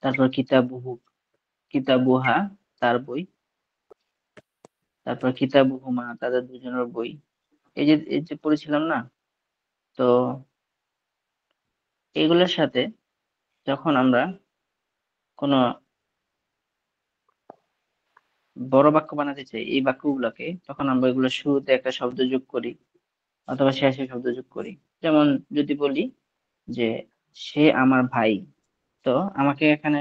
তারপর কিতাবুহু, কিতাবুহা তার বই, তারপর কিতাবুহুমা তাদের দুজনের বই। এই যে পড়েছিলাম না? তো এগুলোর সাথে যখন আমরা কোনো বড় বাক্য বানাতে চাই, এই বাক্যগুলোকে তখন আমরা এগুলো শুরুতে একটা শব্দ যোগ করি অথবা শেষে শব্দ যোগ করি। যেমন যদি বলি যে সে আমার ভাই, তো আমাকে এখানে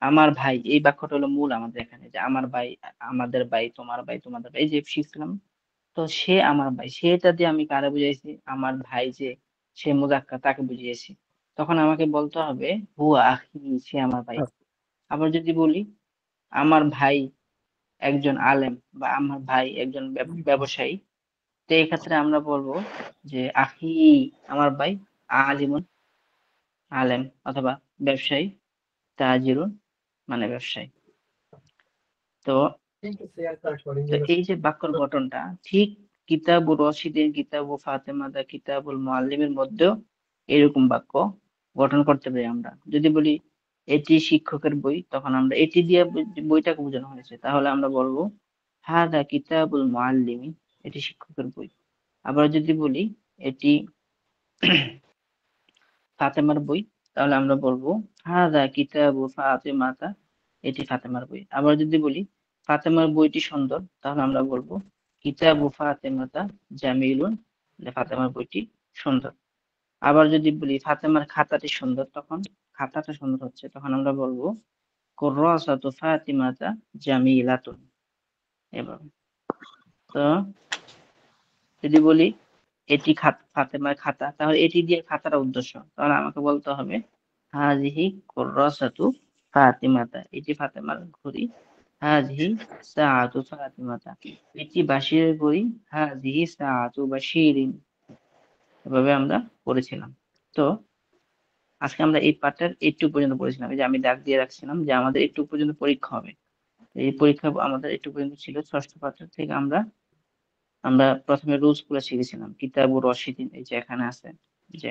আমার ভাই, এই বাক্যটা হলো মূল আমাদের এখানে, যে আমার ভাই, আমাদের ভাই, তোমার ভাই, তোমাদের ভাই, এই যে শিখছিলাম। তো সে আমার ভাই, সেটা দিয়ে আমি কারে বুঝাইছি? আমার ভাই যে, সে মুজাক্কার, তাকে বুঝিয়েছি। তখন আমাকে বলতে হবে হুয়া আখি, সে আমার ভাই। আবার যদি বলি আমার ভাই একজন আলেম, বা আমার ভাই একজন ব্যবসায়ী, তো এই ক্ষেত্রে আমরা বলবো যে আখি, আমার ভাই আলিমুন, আলেম অথবা ব্যবসায়ী, তাজিরুন মানে ব্যবসায়ী। তো তো এই যে বাক্যর গঠনটা ঠিক কিতাবুর রশিদিন, কিতাবু ফাতেমাদা, কিতাবুল মুআল্লিমের মধ্যেও এরকম বাক্য গঠন করতে পারি আমরা। যদি বলি এটি শিক্ষকের বই, তখন আমরা এটি দিয়ে বইটাকে বোঝানো হয়েছে, তাহলে আমরা বলবো হাদা কিতাবুল মুআল্লিমি, এটি শিক্ষকের বই। আবার যদি বলি এটি ফাতেমার বই, তাহলে আমরা বলবো হাদা কিতাবু ফাতেমাতা, এটি ফাতেমার বই। আবার যদি বলি ফাতেমার বইটি সুন্দর, তাহলে আমরা বলবো কিতাবু ফাতেমাতা জামিলুন, ফাতেমার বইটি সুন্দর। আবার যদি বলি ফাতেমার খাতাটি সুন্দর, তখন খাতাটা সুন্দর হচ্ছে, তখন আমরা বলবো কুররাসাতু ফাতিমাতা জামিলাতুন। এভাবে। তো যদি বলি এটি ফাতেমার খাতা, তাহলে এটি দিয়ে খাতাটা উদ্দেশ্য, তাহলে আমাকে বলতে হবে হাজিহি কুররাসাতু ফাতিমাতা, এটি ফাতেমার ঘড়ি। হাজিহি সাআতু ফাতিমাতা, এটি বাশিরের ঘড়ি। হাজিহি সাআতু বাশিরিন। এভাবে আমরা পড়েছিলাম। তো আজকে আমরা এই পার্টটার একটু পর্যন্ত পড়েছিলাম, এই যে আমি দাগ দিয়ে রাখছিলাম যে আমাদের একটু পর্যন্ত পরীক্ষা হবে। এই পরীক্ষা আমাদের একটু পর্যন্ত ছিল। ষষ্ঠ পাঠ্য থেকে আমরা আমরা প্রথমে রুলস গুলো শিখেছিলাম। কিতাবুর রশিদিন, এই যে এখানে আছে যে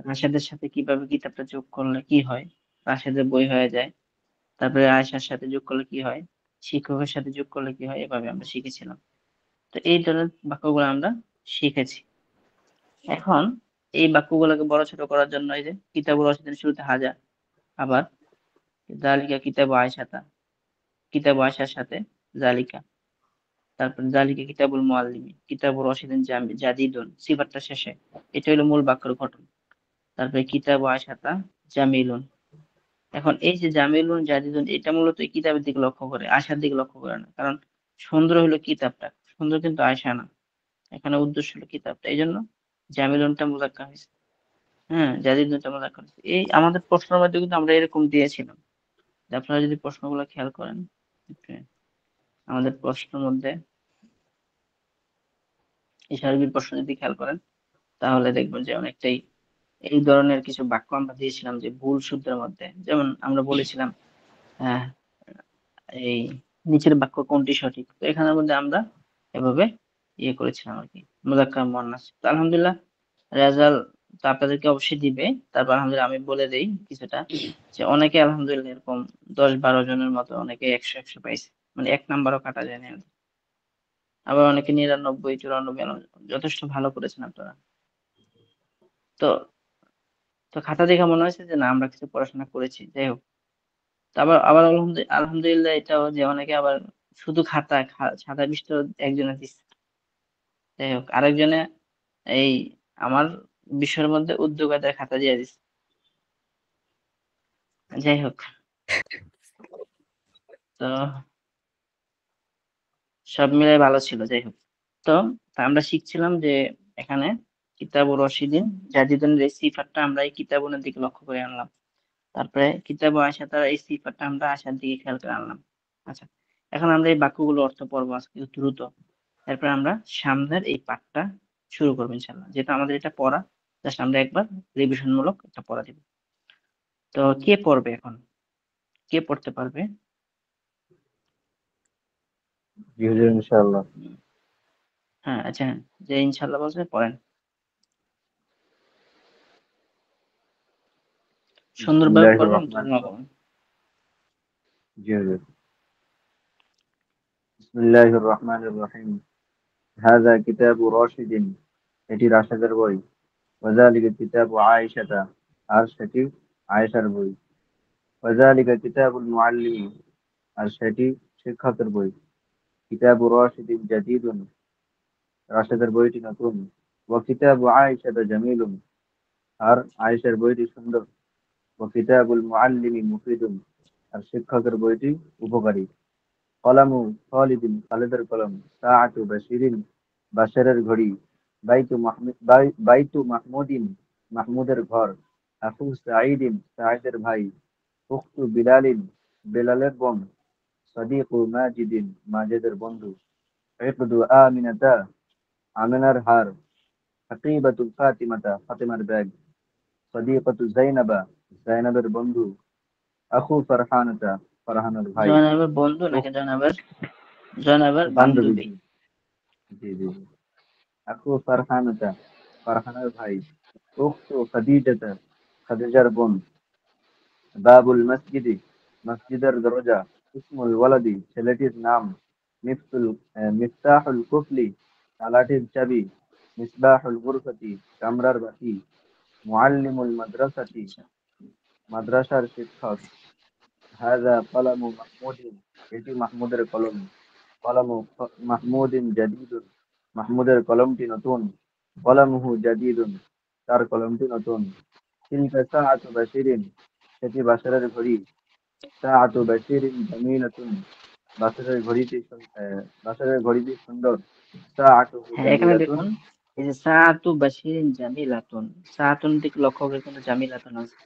রাশেদের সাথে কিভাবে কিতাবটা যোগ করলে কি হয়, রাশেদের বই হয়ে যায়। তারপরে আয়েশার সাথে যোগ করলে কি হয়, শিক্ষকের সাথে যোগ করলে কি হয়, এভাবে আমরা শিখেছিলাম। তো এই ধরনের বাক্যগুলো আমরা শিখেছি। এখন এই বাক্যগুলোকে বড় ছোট করার জন্য এই যে কিতাবুর রশিদের শুরুতে হাজা, আবার জালিকা কিতাবু আয়েশাতা, কিতাবু আয়েশার সাথে জালিকা, তারপর জালিকা কিতাবুল মুআল্লিমি, কিতাবুর রশিদিন জাদিদুন, সিফাতটা শেষে। এটা হলো মূল বাক্যের গঠন। তারপরে কিতাবু আয়েশাতা জামিলুন। এখন এই যে জামিলুন জাদিদুন, এটা মূলত এই কিতাবের দিকে লক্ষ্য করে, আয়শার দিকে লক্ষ্য করে না। কারণ সুন্দর হলো কিতাবটা, সুন্দর কিন্তু আয়শা না। এখানে উদ্দেশ্য হলো কিতাবটা, এই জন্য জামিলুনটা মুযাক্কার হয়েছে। হ্যাঁ, জাদিদুনটা মুযাক্কার হয়েছে। এই আমাদের প্রশ্নের মধ্যে কিন্তু আমরা এরকম দিয়েছিলাম। যে আপনারা যদি প্রশ্নগুলো খেয়াল করেন, okay, আমাদের প্রশ্নের মধ্যে এই সার্বিক প্রশ্ন যদি খেয়াল করেন, তাহলে দেখবেন যে অনেকটাই এই ধরনের কিছু বাক্য আমরা দিয়েছিলাম যে ভুল সূত্রের মধ্যে। যেমন আমরা বলেছিলাম আহ এই নিচের বাক্য কোনটি সঠিক, তো এখানের মধ্যে আমরা এভাবে ইয়ে করেছিলাম আর কি, মুযাক্কার মুয়ান্নাস। তো আলহামদুলিল্লাহ রেজাল্ট তো আপনাদেরকে অবশ্যই দিবে। তারপর আলহামদুলিল্লাহ আমি বলে দেই কিছুটা, যে অনেকে আলহামদুলিল্লাহ এরকম 10-12 জনের মতো অনেকে 100 পাইছে, মানে 1 নাম্বারও কাটা যায়নি। আবার অনেকে 99, 94, যথেষ্ট ভালো করেছেন আপনারা। তো তো খাতা দেখে মনে হয়েছে যে না আমরা কিছু পড়াশোনা করেছি, যাই হোক। তো আবার আবার আলহামদুলিল্লাহ এটাও যে অনেকে আবার শুধু সাদা পৃষ্ঠ একজনে দিচ্ছে, যাই হোক। আরেকজনে এই আমার বিষয়ের মধ্যে উদ্যোগতার খাতা দিয়ে দিচ্ছে, যাই হোক। তো সব মিলাই ভালো ছিল, যাই হোক। তো তা আমরা শিখছিলাম যে এখানে কিতাবুর রশিদিন জাদিদুনের এই সিফাতটা আমরা এই কিতাবুনের দিকে লক্ষ্য করে আনলাম। তারপরে কিতাবু আয়সা, তার এই সিফাতটা আমরা আয়সার দিকে খেয়াল করে আনলাম। আচ্ছা, এখন আমরা এই বাক্যগুলো অর্থ পড়বো আজকে দ্রুত। এরপর আমরা সামনের এই পাঠটা শুরু করবো ইনশাল্লাহ। যেটা আমাদের এটা পড়া, জাস্ট আমরা একবার রিভিশন মূলক একটা পড়া দিব। তো কে পড়বে এখন? কে পড়তে পারবে? জি হুজুর, ইনশাআল্লাহ। হ্যাঁ, আচ্ছা, হ্যাঁ, যে ইনশাল্লাহ বলছে পড়েন, সুন্দরভাবে বিসমিল্লাহির পড়বেন, রহমানির তুলনা রহিম। করবেন। জি হুজুর। বিসমিল্লাহির রহমানির রহিম। হাযা কিতাবু রাশিদিন, এটি রাশেদের বই। ওয়াযালিকা কিতাবু আয়েশাতা, আর সেটি আয়েশার বই। ওয়াযালিকা কিতাবুল মুআল্লিমিন, আর সেটি শিক্ষকের বই। কিতাবু রাশিদিন জাদীদুন, রাশেদের বইটি নতুন। ওয়া কিতাবু আয়েশাতা জামিলুন, আর আয়েশার বইটি সুন্দর। ওয়া কিতাবুল মুআল্লিমি মুফিদুন, আর শিক্ষকের বইটি উপকারী। কলামু খালিদিন, খালেদের কলম। সাআতু বাশিরিন, বাশারের ঘড়ি। বাইতু মাহমুদিন, মাহমুদের ঘর। আখু সাঈদিন, সাঈদের ভাই। উখতু বিলালিন, বেলালের বোন। সাদিকু মাজিদিন, মাজেদের বন্ধু। ইকদু আমিনাতা, আমিনার হার। হাকিবাতু ফাতিমাতা, ফাতিমার ব্যাগ। সাদিকাতু জাইনাবা, জাইনাবের বন্ধু। আখু ফারহানাতা, ফারহানের ভাই। জয়নাবের বন্ধু নাকি জয়নাবের বান্ধবী। বান্ধবী? জি জি জি। আখু ফারহানাতা, ফারহানের ভাই। উখতু খাদিজাতা, খাদিজার বোন। বাবুল মসজিদি, মসজিদের দরজা। ইসমুল ওয়ালাদি, ছেলেটির নাম। মিফতাহুল কুফলি, তালাটির চাবি। মিসবাহুল গুরফাতি, কামরার বাতি। মুআল্লিমুল মাদ্রাসাতি, আচ্ছা, মাদ্রাসার শিক্ষক। হাযা কলামু মাহমুদিন, এটি মাহমুদের কলম। কলামু মাহমুদিন জাদীদুন, মাহমুদের কলমটি নতুন। কলামুহু জাদীদুন, তার কলমটি নতুন। তিলকা সাআতু বাশিরিন, সেটি বাশারের ঘড়ি। সাআতু বাশিরিন জামিলাতুন, বাশারের ঘড়িটি সুন্দর। সাআতুহু হ্যাঁ এখানে জামিলাতুন। দেখুন, এই যে সাআতু বাশিরিন জামিলাতুন, সাআতুন দিকে লক্ষ্য করে কিন্তু জামিলাতুন আছে।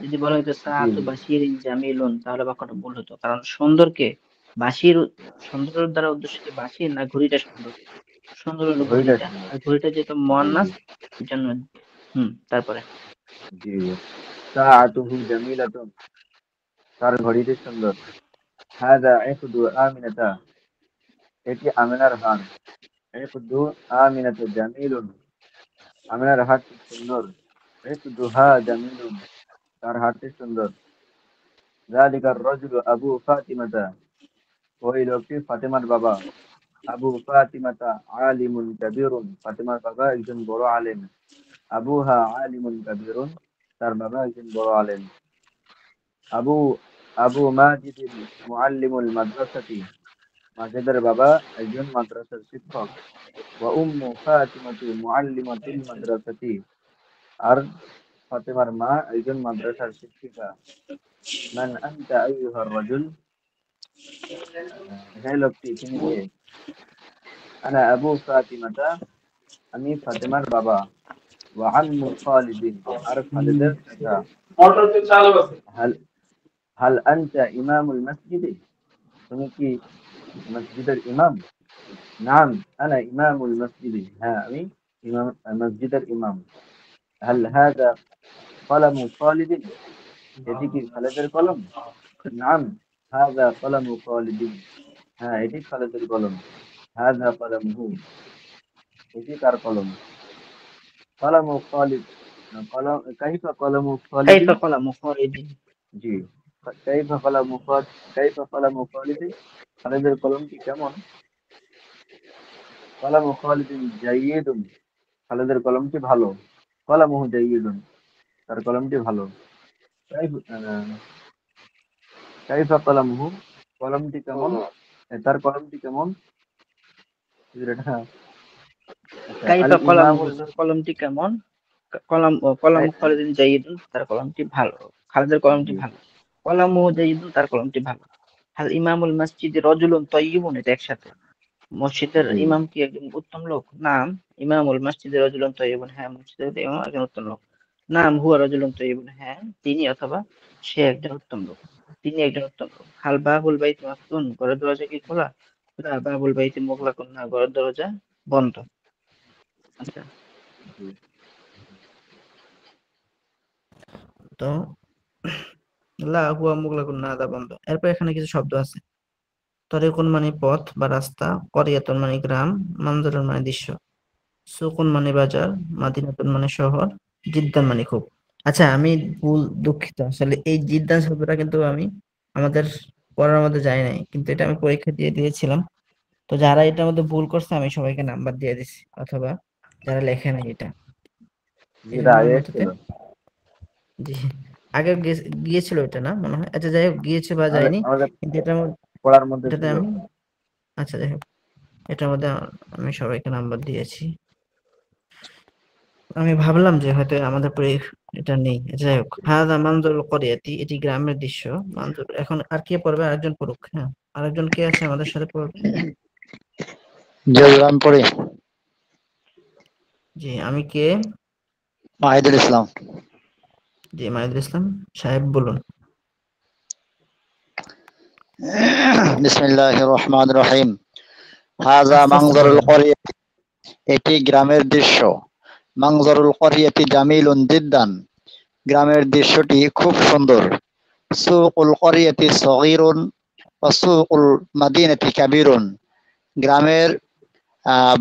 যদি বলা হতো জি সাআতু জি বাশিরিন জামিলুন, তাহলে বাক্যটা ভুল হতো, কারণ সুন্দরকে বাশির, সুন্দরের দ্বারা উদ্দেশ্য কি বাশির না ঘড়িটা সুন্দর? সুন্দর হলো ঘড়িটা ঘড়িটা, সুন্দর। আর ঘড়িটা যেহেতু জি জি মুয়ান্নাস, এই জন্য। তারপরে জি জি। সাআতুহু জামিলাতুন, তার ঘড়িটি সুন্দর। হাযা ইকদু আমিনাতা, এটি আমিনার হার। ইকদু আমিনাতা জামিলুন, আমিনার হারটি সুন্দর। ইকদুহা জামিলুন, তার হারটি সুন্দর। যালিকার রাজুলু আবু ফাতিমাতা, ওই লোকটি ফাতেমার বাবা। আবু ফাতিমাতা আলিমুন কাবীরুন, ফাতেমার বাবা একজন বড় আলেম। আবুহা আলিমুন কাবীরুন, তার বাবা একজন বড় আলেম। আবু আবু মাজিদিন মুআল্লিমুল মাদ্রাসাতি, মাজেদের বাবা একজন মাদ্রাসার শিক্ষক। ওয়া উম্মু ফাতিমাতু মুআল্লিমাতুল মাদ্রাসাতি, আর ফাতেমার মা একজন মাদ্রাসার শিক্ষিকা। মান আনতা আইয়ুহার রাজুল, হে লোকটি, তিনি কে? আনা আবু ফাতিমাতা, আমি ফাতেমার বাবা। ওয়া আম্মু খালিদিন, আর খালিদের চাচা। হাল হাল আনতা ইমামুল মসজিদে, তুমি কি মসজিদের ইমাম? নাম, আনা ইমামুল মসজিদে, হ্যাঁ আমি ইমাম, মসজিদের ইমাম। হাল হাযা কলামু খালিদিন, এটি কি খালেদের কলম? নাম, হাযা কলামু খালিদিন, হ্যাঁ এটি খালেদের কলম। হাযা কলামুহু, এটি তার কলম। কলামু খালিদ, কলম কাইফা কলামু খালিদিন। কাইফা কলামু খালিদিন। জি, কাইফা কলামু কাইফা কলামু খালিদিন, খালিদের কলমটি কেমন? কলামু খালিদিন জাইয়িদুন, খালিদের কলমটি ভালো। কলামুহু জাইয়িদুন, তার কলমটি ভালো। কাইফা কলামুহু, কলমটি কেমন? তার কলমটি কেমন? এটা, আচ্ছা। আল কাইফা কলামুহু, ইমামুল তার কলমটি কেমন? কলামু খালিদিন জাইয়িদুন, তার কলমটি ভালো। খালিদের কলমটি জি ভালো। কলামুহু জাইয়িদুন, তার কলমটি ভালো। হাল ইমামুল মসজিদে রজুলুন তাইয়্যিবুন, এটা একসাথে। মসজিদের জি ইমাম কি একজন উত্তম লোক? নাম, ইমামুল মসজিদে রজুলুন তাইয়্যিবুন, হ্যাঁ মসজিদের ইমাম একজন উত্তম লোক। নাম, হুয়া রজুলুন তাইয়্যিবুন, হ্যাঁ তিনি অথবা সে একজন উত্তম লোক। তিনি একজন উত্তম লোক। হাল বাবুল বাইতি মাফতুন, ঘরের দরজা কি খোলা? লা বাবুল বাইতি মুগলাকুন, না ঘরের দরজা বন্ধ। আচ্ছা, জি তো লা হুয়া মুগলাকুন, না দা বন্ধ। এরপর এখানে কিছু শব্দ আছে। তরিকুন মানে পথ বা রাস্তা, করিয়াতুন মানে গ্রাম, মানজারুন মানে দৃশ্য, সুকুন মানে বাজার, মাদিনাতুন মানে শহর, জিদ্দান মানে খুব। আচ্ছা, আমি দুঃখিত, আসলে এই জিদ্দান শব্দটা কিন্তু আমি আমাদের পড়ার মধ্যে যায় নাই, কিন্তু এটা আমি পরীক্ষা দিয়েছিলাম। তো যারা এটার মধ্যে ভুল করছে আমি সবাইকে নাম্বার দিয়ে দিছি, অথবা যারা লেখে নাই এটা, এই যেটা জন্য আগে আমি এটাতে এসেছিল। জি আগে গিয়েছিল এটা না মনে হয়, আচ্ছা যাই হোক গিয়েছে বা আমাদের যায়নি, আমাদের কিন্তু পড়ার মধ্যে এটাতে ছিল। আমি আচ্ছা যাই হোক এটার মধ্যে আমি সবাইকে নাম্বার দিয়েছি। আমি ভাবলাম যে হয়তো আমাদের পরে এটা নেই, যাই হোক। হাদা মানজুরুল করিয়াতি, এটি গ্রামের দৃশ্য। মানজুর, এখন আর কে পড়বে? আরেকজন পড়ুক। হ্যাঁ, আরেকজন কে আছে আমাদের সাথে পড়বে? জয়রাম পড়ি। জি, আমি কে? মাহিদুল ইসলাম। জি, মাহিদুল ইসলাম সাহেব বলুন। বিসমিল্লাহির রহমানির রহিম। হাযা আস্তে আস্তে মানজারুল পড়বেন। করিয়া, এটি গ্রামের দৃশ্য। মানজারুল করিয়াতি জামিলুন জিদ্দান, গ্রামের দৃশ্যটি খুব সুন্দর। সুকুল করিয়াতি সগীরুন ওয়া সুকুল মাদিনাতি কাবীরুন, গ্রামের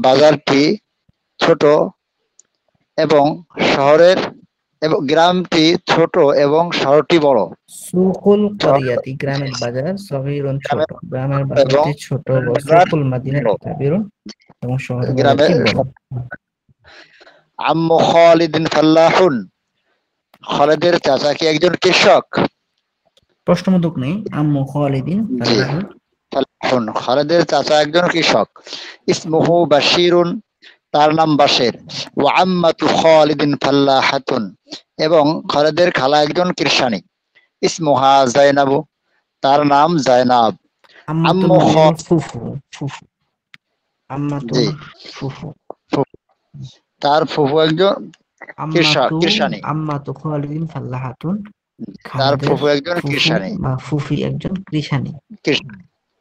বাজারটি ছোট এবং শহরের এবং গ্রামটি ছোট এবং শহরটি বড়। সুকুল শহর করিয়াতি, গ্রামের বাজার, সগীরুন ছোট, গ্রামের গ্রামের এবং বাজারটি ছোট, ও বাজার সুকুল বড়। মাদিনাতি কাবীরুন, এবং শহরের বাজারটি গ্রামের বড়। আম্মু খালিদিন ফাল্লাহুন, খালেদের চাচা কি একজন কৃষক? প্রশ্নবোধক নেই। আম্মু খালিদিন জি, ফাল্লাহুন। ফাল্লাহুন, খালেদের চাচা একজন কৃষক। ইসমুহু বাশিরুন, তার নাম বাশির। ওয়া আম্মাতু খালিদিন ফাল্লাহাতুন, এবং খালেদের খালা একজন কৃষানী। ইসমুহা জাইনাবু, তার নাম জাইনাব। আম্মাতুন আম্মু মানে খ হলো ফুফু। ফুফু, আম্মাতুন জি, ফুফু। তার ফুফু একজন আম্মাতু কৃষানী। আম্মাতু খালিদিন ফাল্লাহাতুন, তার খালেদের ফুফু একজন ফুফু কৃষানী। বা ফুফি একজন কৃষানী।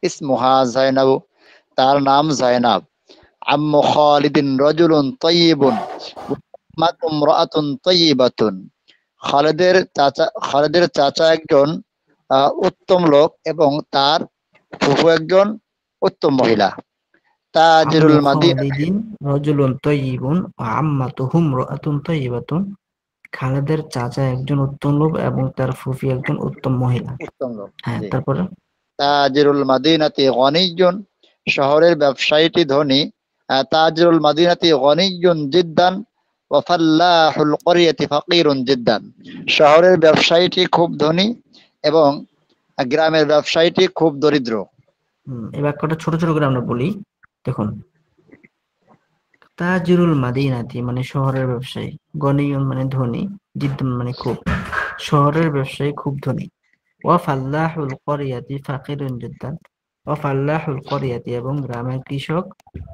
ইসমুহা জাইনাবু, তার নাম জাইনাব। আম্মু খালিদিন রাজুলুন তাইয়িবুন ওয়া ইমরাআতুন তাইয়িবাতুন, খালেদের চাচা একজন উত্তম লোক এবং তার ফুফু একজন উত্তম মহিলা। আম্মু তাজিরুল মাদিনা, খালিদিন রাজুলুন তাইয়িবুন ওয়া আম্মাতুহু ইমরাআতুন তাইয়িবাতুন, খালেদের চাচা একজন উত্তম লোক এবং তার ফুফি একজন উত্তম মহিলা। উত্তম লোক। হ্যাঁ, জি। তারপরে? তাজিরুল মাদিনাতি গনিয়্যুন, শহরের ব্যবসায়ীটি ধনী। তাজিরুল মাদিনাতি গনিয়্যুন জিদ্দান ওয়া ফাল্লাহুল করিয়াতি ফাকিরুন জিদ্দান, শহরের ব্যবসায়ীটি খুব ধনী এবং গ্রামের ব্যবসায়ীটি খুব দরিদ্র। এই বাক্যটা ছোট ছোট করে আমরা বলি। দেখুন, তাজিরুল মাদিনাতি মানে শহরের ব্যবসায়ী, গনিয়ুন মানে ধনী, জিদ্দান মানে খুব, শহরের ব্যবসায়ী খুব ধনী। ওয়া ফাল্লাহুল করিয়াতি ফাকিরুন জিদ্দান, ওয়া ফাল্লাহুল করিয়াতি এবং গ্রামের কৃষক,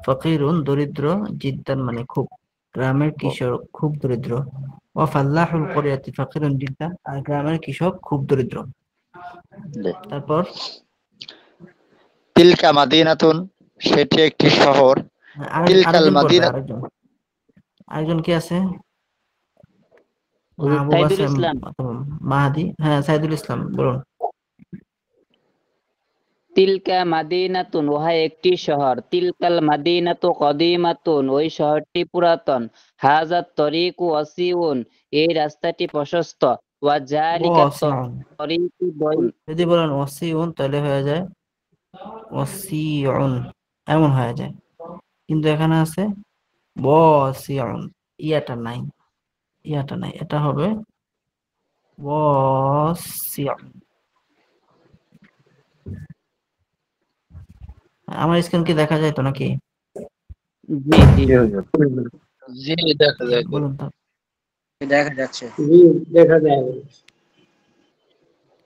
ফাকিরুন দরিদ্র, জিদ্দান মানে খুব, গ্রামের কৃষক খুব দরিদ্র। ওয়া ফাল্লাহুল করিয়াতি ফাকিরুন জিদ্দান, আর গ্রামের কৃষক খুব দরিদ্র। তারপর? তিলকা মাদিনাতুন, সেটি একটি শহর। তিলকাল আরেকজন পড়বে, মাদিনা, আরেকজন কি আছে? হুজুর মাহবুব সাইদুল আছে ইসলাম। অথবা মাহাদি? হ্যাঁ, সাইদুল ইসলাম বলুন। তিলকা মাদিনাতুন, উহা একটি শহর। তিলকাল মাদিনাতু কদিমাতুন, ওই শহরটি পুরাতন। হাযাত তরিকু ওয়াসিউন, এই রাস্তাটি প্রশস্ত। ওয়া যালিকা ওয়াসিউন, তরিকু দয়ীন, যদি বলেন ওয়াসিউন তাহলে হয়ে যায় ওয়াসিউন, এমন হয়ে যায়। কিন্তু এখানে আছে ওয়াসিউন, ইয়াটা নাই, ইয়াটা নাই, এটা হবে ওয়াসিউন। আমার স্ক্রিন কি দেখা যায় তো নাকি? জি জি। জি হুজুর। জি দেখা যায়। বলুন তো। দেখা যাচ্ছে।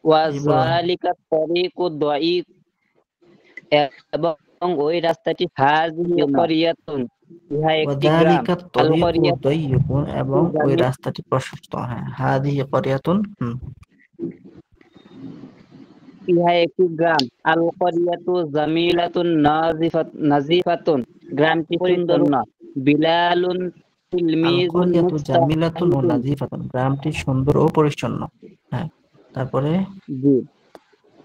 ওয়া জি বলুন। যালিকা তরিকু দয়ীক, এবং ওই রাস্তাটি হাযিহি করিয়াতুন, ইহা একটি গ্রাম। ওয়াযালিকা আল তরিকু করিয়াতুন, দাইয়্যিকুন, এবং ওই রাস্তাটি প্রশস্ত। হ্যাঁ, হাযিহি করিয়াতুন। ইহা একটি গ্রাম। আল করিয়াতু জামিলাতুন নাজিফাতুন, গ্রামটি পরিচ্ছন্ন। বিলালুন আল তিলমিজুন করিয়াতু জামিলাতুন ও মুস্তাহিদুন, নাজিফাতুন, গ্রামটি সুন্দর ও পরিচ্ছন্ন। হ্যাঁ, তারপরে? জি।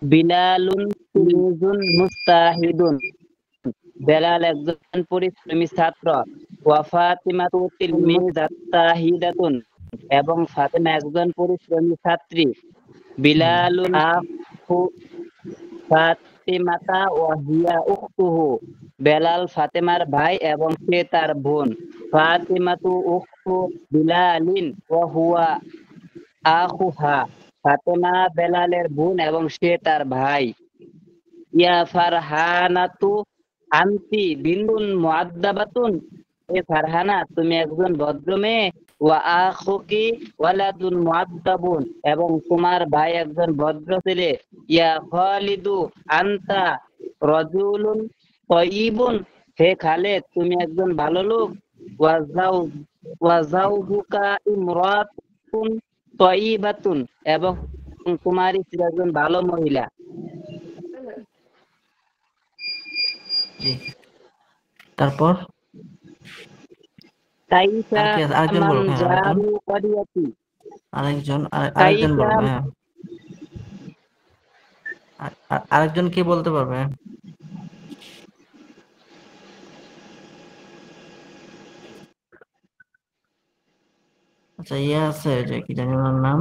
বিলালুন তিলমিজুন মুস্তাহিদুন, বেলাল একজন পরিশ্রমী ছাত্র। ওয়া ফাতিমাতু তিলমিজাতুন, এবং ফাতেমা একজন পরিশ্রমী ছাত্রী। বিলালুন আখু ফাতিমাতা ওয়া হিয়া উখতুহু, বেলাল ফাতেমার ভাই এবং সে তার বোন। ফাতিমাতু উখতু বিলালিন ওয়া হুয়া আখুহা, ফাতেমা বেলালের বোন এবং সে তার ভাই। ইয়া ফারহানাতু আনতি বিন্তুন মুআদ্দাবাতুন, এ ফারহানা তুমি একজন ভদ্র মেয়ে। ওয়া আখুকি ওয়ালাদুন মুআদ্দাবুন, এবং তোমার ভাই একজন ভদ্র ছেলে। ইয়া খালিদু আনতা রাজুলুন তাইয়িবুন, হে খালেদ তুমি একজন ভালো লোক। ওয়া যাওজুকা ইমরাতুন তাইয়িবাতুন, এবং তোমার স্ত্রী একজন ভালো মহিলা। জি, তারপর কাইফা আর কি আছে? আরেকজন বলুন, হ্যাঁ আরেকজন, মানজারু করিয়াতি, আরেকজন কাইফা বলুন, হ্যাঁ আরেকজন কি বলতে পারবে? আচ্ছা, ইয়ে আছে যে কি জানি ওনার নাম,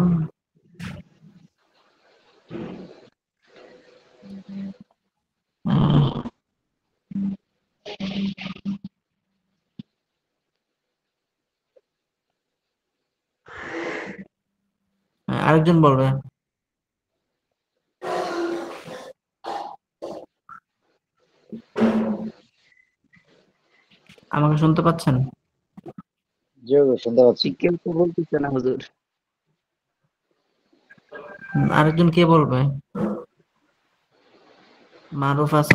হ্যাঁ, আরেকজন বলবে। আমাকে শুনতে পাচ্ছেন? জি হুজুর, শুনতে পাচ্ছি। কেউ তো বলতেছে না হুজুর। আরেকজন কে বলবে? মারুফ আছে,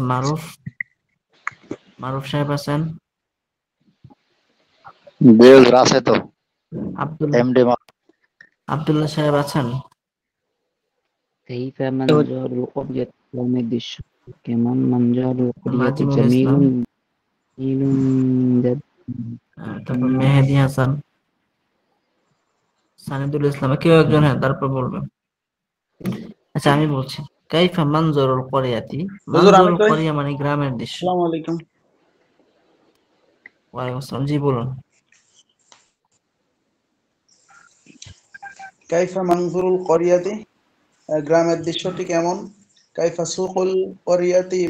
মারুফ সাহেব আছেন? জি হুজুর, আছে তো। আব্দুল্লাহ এমডি আব্দুল্লাহ সাহেব আছেন? কাইফা মানজারু করিয়াতি, গ্রামের দৃশ্য কেমন? মানজারু করিয়াতি নাজিমুল ইসলাম, জামিলুন জামিলুন তারপর মেহেদি হাসান, সানিদুল ইসলাম, কেউ একজন, হ্যাঁ তারপর বলবে। আচ্ছা, আমি বলছি, কাইফা মানজরুল করিয়াতি, হুজুর আমি মানজরুল কই। করিয়া মানে গ্রামের দৃশ্য। আসসালামু আলাইকুম। ওয়ালাইকুম আসসালাম, জি বলুন। কাইফা মানজুরুল করিয়াতি, গ্রামের দৃশ্যটি কেমন? কাইফা সুকুল করিয়াতি,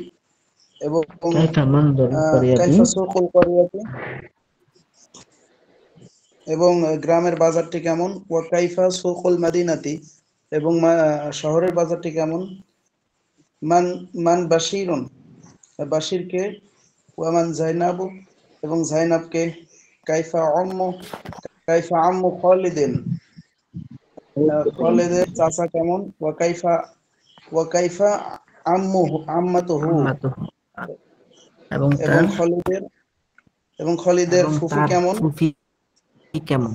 এবং কাইফা মানজরুল করিয়াতি, কাইফা সুকুল করিয়াতি, এবং গ্রামের বাজারটি কেমন? ওয়া কাইফা সুকুল মাদিনাতি, এবং শহরের বাজারটি কেমন? মান মান বাশিরুন, বাশিরকে। ওয়া মান জাইনাবু, এবং জাইনাবকে। কাইফা আম্মু খালিদিন, খালিদের চাচা কেমন? ওয়াকাইফা আম্মাতুহু, আম্মাতুহু, এবং এবং তার খলিদের ফুফু কেমন? ফুফি কেমন?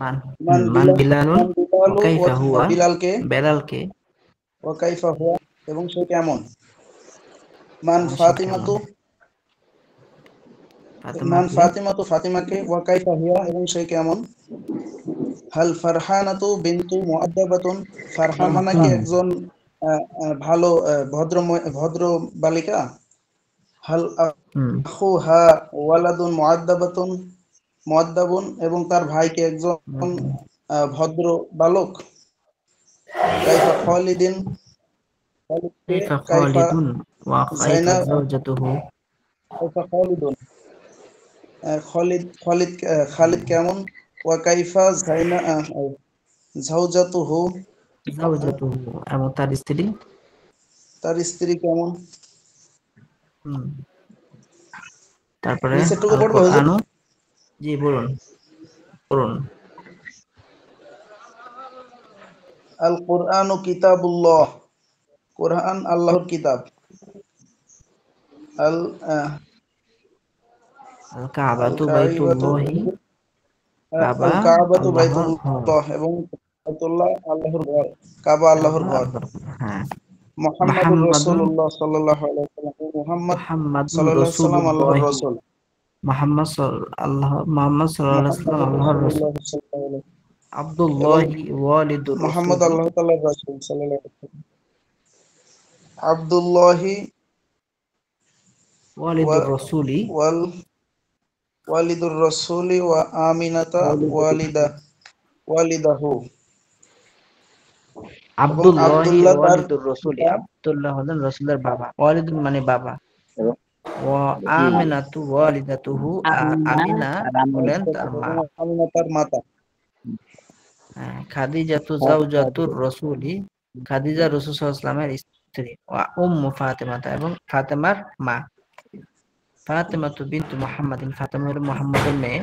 মান মান বিলাল বিলালুন, ওয়া বিলালু কাইফা হুয়া, বিলালকে। বেলালকে, ওয়াকাইফা হুয়া, এবং সে কেমন? মান এবং সে কেমন? ফাতিমাতু ফাতেমাকে, ফাতিমাকে। ওয়াকাইফা হিয়া, এবং সে কেমন? হাল ফারহানাতু বিনতু মুআদ্দাবাতুন, ফারহানা কি একজন ভালো ভদ্র বালিকা? হাল হুম, আখুহা ওয়ালাদুন মুআদ্দাবুন, এবং তার ভাইকে একজন ভদ্র বালক? কাইফা খালিদিন, খালিদকে। কাইফা কাইফা খালিদুন, ওয়া কাইফা জাইনাব, যাওজাতুহু, কাইফা খালিদুন, খালিদ কেমন? ওয়া কাইফা জাওজাতুহু, যাওজাতুহু, এবং তার স্ত্রী। তার স্ত্রী কেমন? হুম, তারপরে নিচেরটুকু আল পড়বে হুজুর? কোরআনু, জি বলুন বলুন। আল কুরআনু কিতাবুল্লাহ, কোরআন আল্লাহর কিতাব। আল আল আল কাবাতু কাইবাতু বাইতুল্লাহি, কাবা আল কাবাতু আল্লাহর ঘর, বাইতুল্লাহ, এবং বাইতুল্লাহ আল্লাহর ঘর, কাবা আল্লাহর কাবা ঘর। আল্লাহর ঘর, হ্যাঁ। মুহাম্মাদুর মুহাম্মাদুন, রাসূলুল্লাহ সাল্লাল্লাহু আলাইহি ওয়াসাল্লাম, মুহাম্মদ মুহাম্মাদুন সাল্লাল্লাহু আলাইহি ওয়াসাল্লাম আল্লাহর রাসূলুল্লাহি, রাসূল। মুহাম্মদ সাল্লাল্লাহু আলাইহি ওয়াসাল্লাম মুহাম্মাদুর আল্লাহর রাসূল। রাসূলুল্লাহ সাল্লাল্লাহু আলাইহি, এবং আব্দুল্লাহি ওয়ালিদুর মুহাম্মদ রাসূলি, আল্লাহ তাআলার রাসূল সাল্লাল্লাহু আলাইহি ওয়াসাল্লাম। আব্দুল্লাহি ওয়া ওয়ালিদুর রাসূলি, ওয়াল ওয়ালিদুর রাসূলি, ওয়া আমিনাতা ওয়ালিদাহু। আব্দুল্লাহি আব্দুল্লাহ তার ওয়ালিদুর রাসূলি, আব্দুল্লাহ হলেন রাসূলের বাবা, ওয়ালিদুন মানে বাবা, এবং ওয়া আমিনাতু ওয়ালিদাতুহু, আমিনা আর হলেন তার মা, আমিনা তার মাতা। খাদিজাতু জাওজাতুর রাসূলি, খাদিজা রাসূল সাল্লাল্লাহু আলাইহি ওয়াসাল্লামের স্ত্রী, ওয়া উম্মু ফাতেমাতা এবং ফাতেমার মা, ফাতেমাতু বিনতু মুহাম্মাদিন, ফাতেমা হলো মুহাম্মাদের মেয়ে,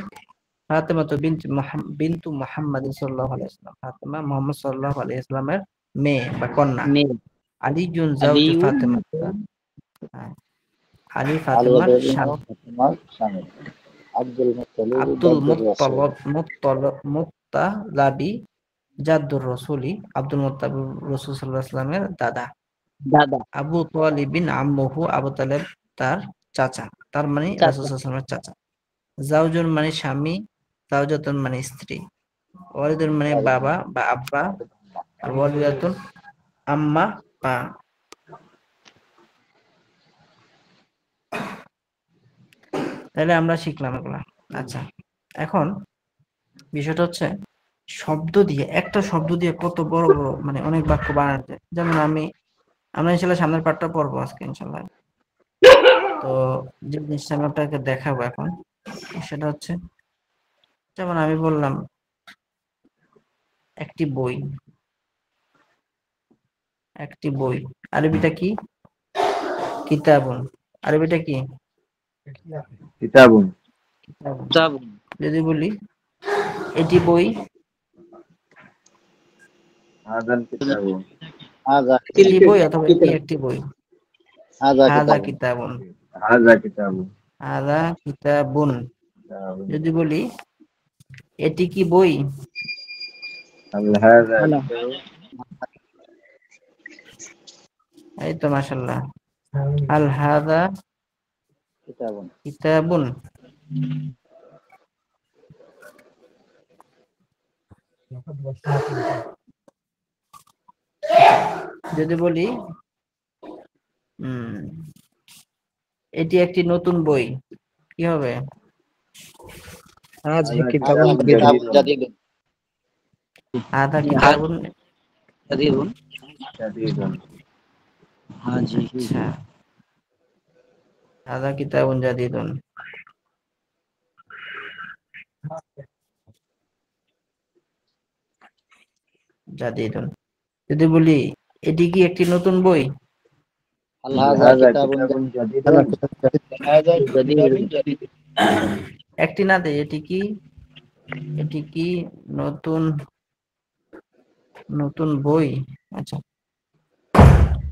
ফাতেমাতু বিনতু মুহাম্মাদিন সাল্লাল্লাহু আলাইহি ওয়াসাল্লাম, ফাতেমা মুহাম্মদ সাল্লাল্লাহু আলাইহি ওয়াসাল্লামের মেয়ে বা কন্যা, মেয়ে আলীজুন জাওজু আলিউন ফাতেমা, আলী আলী ফাতেমার রাদিয়াল্লাহু স্বামী, ফাতেমার স্বামী, আব্দুল মুত্তালিব আব্দুল জাদ্দুর রাসূল, মুত্তালাবি জাদ্দুর রসুলি, আব্দুল মুত্তালিব রাসূল সাল্লাল্লাহু আলাইহি ওয়াসাল্লামের দাদা, দাদা, আবু তালিবিন আম্মুহু, আবু তালেব তার চাচা, তার মানে রাসূল চাচা, সাল্লাল্লাহু আলাইহি ওয়াসাল্লামের চাচা, জাওজুন মানে স্বামী, জাওজাতুন মানে স্ত্রী, ওয়ালিদুন মানে বাবা বা আব্বা, আর ওয়ালিদাতুন আম্মা মা। তাহলে আমরা শিখলাম এগুলা। আচ্ছা, এখন বিষয়টা হচ্ছে শব্দ দিয়ে, একটা শব্দ দিয়ে কত বড় বড় মানে অনেক বাক্য বানানো যায়। যেমন আমরা ইনশাল্লাহ সামনের পার্টটা পড়বো আজকে ইনশাল্লাহ। তো যে জিনিসটা আমি আপনাকে দেখাবো এখন, সেটা হচ্ছে, যেমন আমি বললাম একটি বই, একটি বই, আরবিটা কি? কিতাবুন। আরবিটা কি? কিতাবুন। কিতাবুন। কিতাবুন, যদি বলি এটি বই, হাযাল কিতাবুন। হাযা এটি বই অথবা এটি একটি বই, হাযা হাযা কিতাবুন, কিতাবুন, হাযা কিতাবুন। হাযা কিতাবুন। কিতাবুন। যদি বলি এটি কি বই, হাল হাযা হ্যালো, কিতাবুন। এই তো মাশাআল্লাহ, আল হাযা কিতাবুন, কিতাবুন। যদি বলি এটি একটি নতুন বই, কি হবে? হাযা কিতাবুন কিতাবুন কিতাবুন জাদীদুন। জাদীদুন, হাদা কিতাবুন জাদীদুন, জাদীদুন। হাজি, আচ্ছা, হাদা কিতাবুন জাদীদুন। জাদীদুন। যদি বলি এটি কি একটি নতুন বই, হাল হাযা হাযা কিতাবুন কিতাবুন জাদীদুন। হাযা জাদীদুন, একটি না দেয়, এটি কি নতুন নতুন বই? আচ্ছা,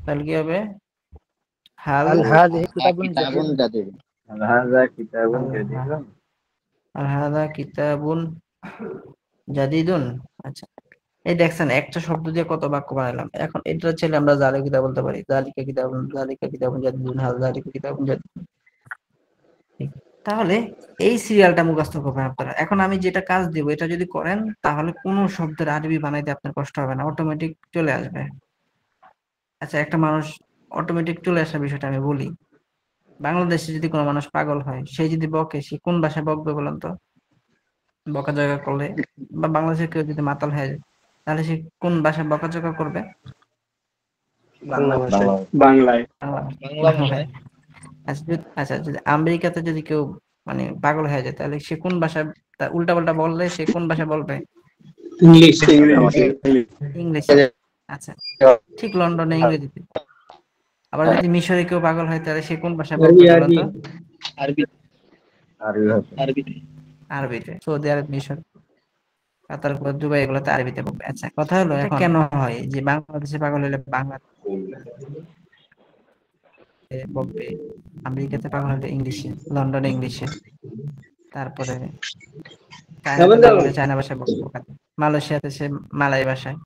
তাহলে কি হবে? হাল কিতাবুন জাদীদুন, হাল হাযা কিতাবুন আল জাদীদুন। হাদা কিতাবুন জাদীদুন। আচ্ছা, এই দেখছেন একটা শব্দ দিয়ে কত বাক্য বানালাম। এখন এটা ছেলে আমরা জালিকা বলতে পারি, জালিকা কিতাবুন জাদীদুন, হাল জালিকা কিতাবুন জাদীদুন। তাহলে এই সিরিয়ালটা মুখস্থ করবেন আপনারা। এখন আমি যেটা কাজ দিব, এটা যদি করেন তাহলে কোনো শব্দের আরবি বানাইতে আপনার কষ্ট হবে না, অটোমেটিক চলে আসবে। আচ্ছা, একটা মানুষ অটোমেটিক চলে আসার বিষয়টা আমি বলি। বাংলাদেশে যদি কোনো মানুষ পাগল হয়, সে যদি বকে, সে কোন ভাষায় বকবে বলেন তো? বকাঝকা করলে, বা বাংলাদেশের কেউ যদি মাতাল হয়ে যায়, তাহলে সে কোন ভাষায় বকাঝকা করবে? বাংলা ভাষায়। বাংলায়। বাংলায়। আচ্ছা, যদি আমেরিকাতে যদি কেউ মানে পাগল হয়ে যায়, তাহলে সে কোন ভাষায়, উল্টা পাল্টা বললে সে কোন ভাষায় বলবে? ইংলিশ, ইংলিশে। আচ্ছা, ঠিক লন্ডনে ইংরেজিতে। আবার যদি মিশরে কেউ পাগল হয়, তাহলে সে কোন ভাষায় বলবে বলেন তো? আরবি, আরবি ভাষা। আরবিতে। আরবিতে। সৌদি আরব, মিশর, কাতার, কুয়েত, দুবাই, এগুলোতে আরবিতে বলবে। আচ্ছা, কথা হলো এটা কেন হয় যে বাংলাদেশে পাগল হলে বাংলাতে বলবে, আমেরিকাতে পাগল হলে ইংলিশে, লন্ডনে ইংলিশে, তারপরে চায়নাতে পাগল হলে চায়না ভাষায় বলবে, মালয়েশিয়াতে সে মালয় ভাষায়।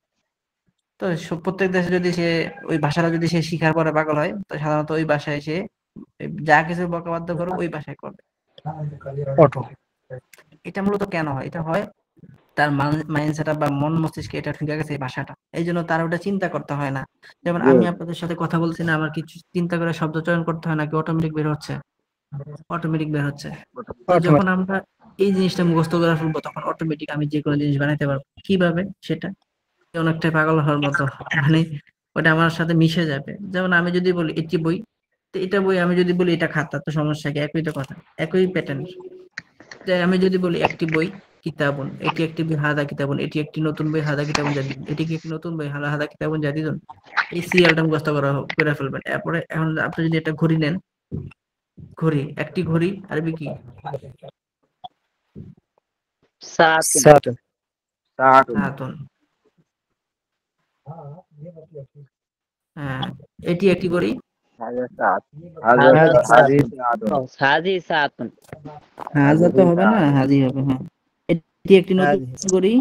তো প্রত্যেক দেশে যদি সে ওই ভাষাটা যদি সে শিখার পরে পাগল হয়, তো সাধারণত ওই ভাষায় সে যা কিছু বকাবাদ্য করে ওই ভাষায় করবে। এটা মূলত কেন হয়? এটা হয় তার মাইন্ডসেট বা মন মস্তিষ্কে এটা ঢুকে গেছে এই ভাষাটা, এই জন্য তার ওটা চিন্তা করতে হয় না। যেমন আমি আপনাদের সাথে কথা বলছি না, আমার কিছু চিন্তা করে শব্দ চয়ন করতে হয় নাকি, অটোমেটিক বের হচ্ছে, অটোমেটিক বের হচ্ছে। তো যখন আমরা এই জিনিসটা মুখস্থ করে ফেলবো, তখন অটোমেটিক আমি যে কোনো জিনিস বানাইতে পারবো। কিভাবে সেটা? অনেকটাই পাগল হওয়ার মতো, মানে ওটা আমার সাথে মিশে যাবে। যেমন আমি যদি বলি একটি বই, তো এটা বই আমি যদি বলি এটা খাতা, তো সমস্যা কি? একই তো কথা, একই প্যাটার্ন। যে আমি যদি বলি একটি বই কিতাবুন, এটি একটি বই হাদা কিতাবুন, এটি একটি নতুন বই হাদা কিতাবুন জাদিদুন, এটি কি একটি নতুন বই হাদা হাদা কিতাবুন জাদিদুন। এই সিরিয়ালটা মুখস্থ করে ফেলবেন। এরপরে এখন আপনি যদি একটা ঘড়ি নেন, ঘড়ি, একটি ঘড়ি আরবি কি? সাতুন। সাতুন। সাআতুন। হাতুন। হ্যাঁ, এটি একটি ঘড়ি। হাযা সাআত। হাযা হাযা হাযিহি সাতুন। সাআতুন। হাজি সাতুন। হাজা তো হাযিহি হবে না, সাআতুন। হাজি হবে। হ্যাঁ, এটি একটি নতুন হাযিহি ঘড়ি।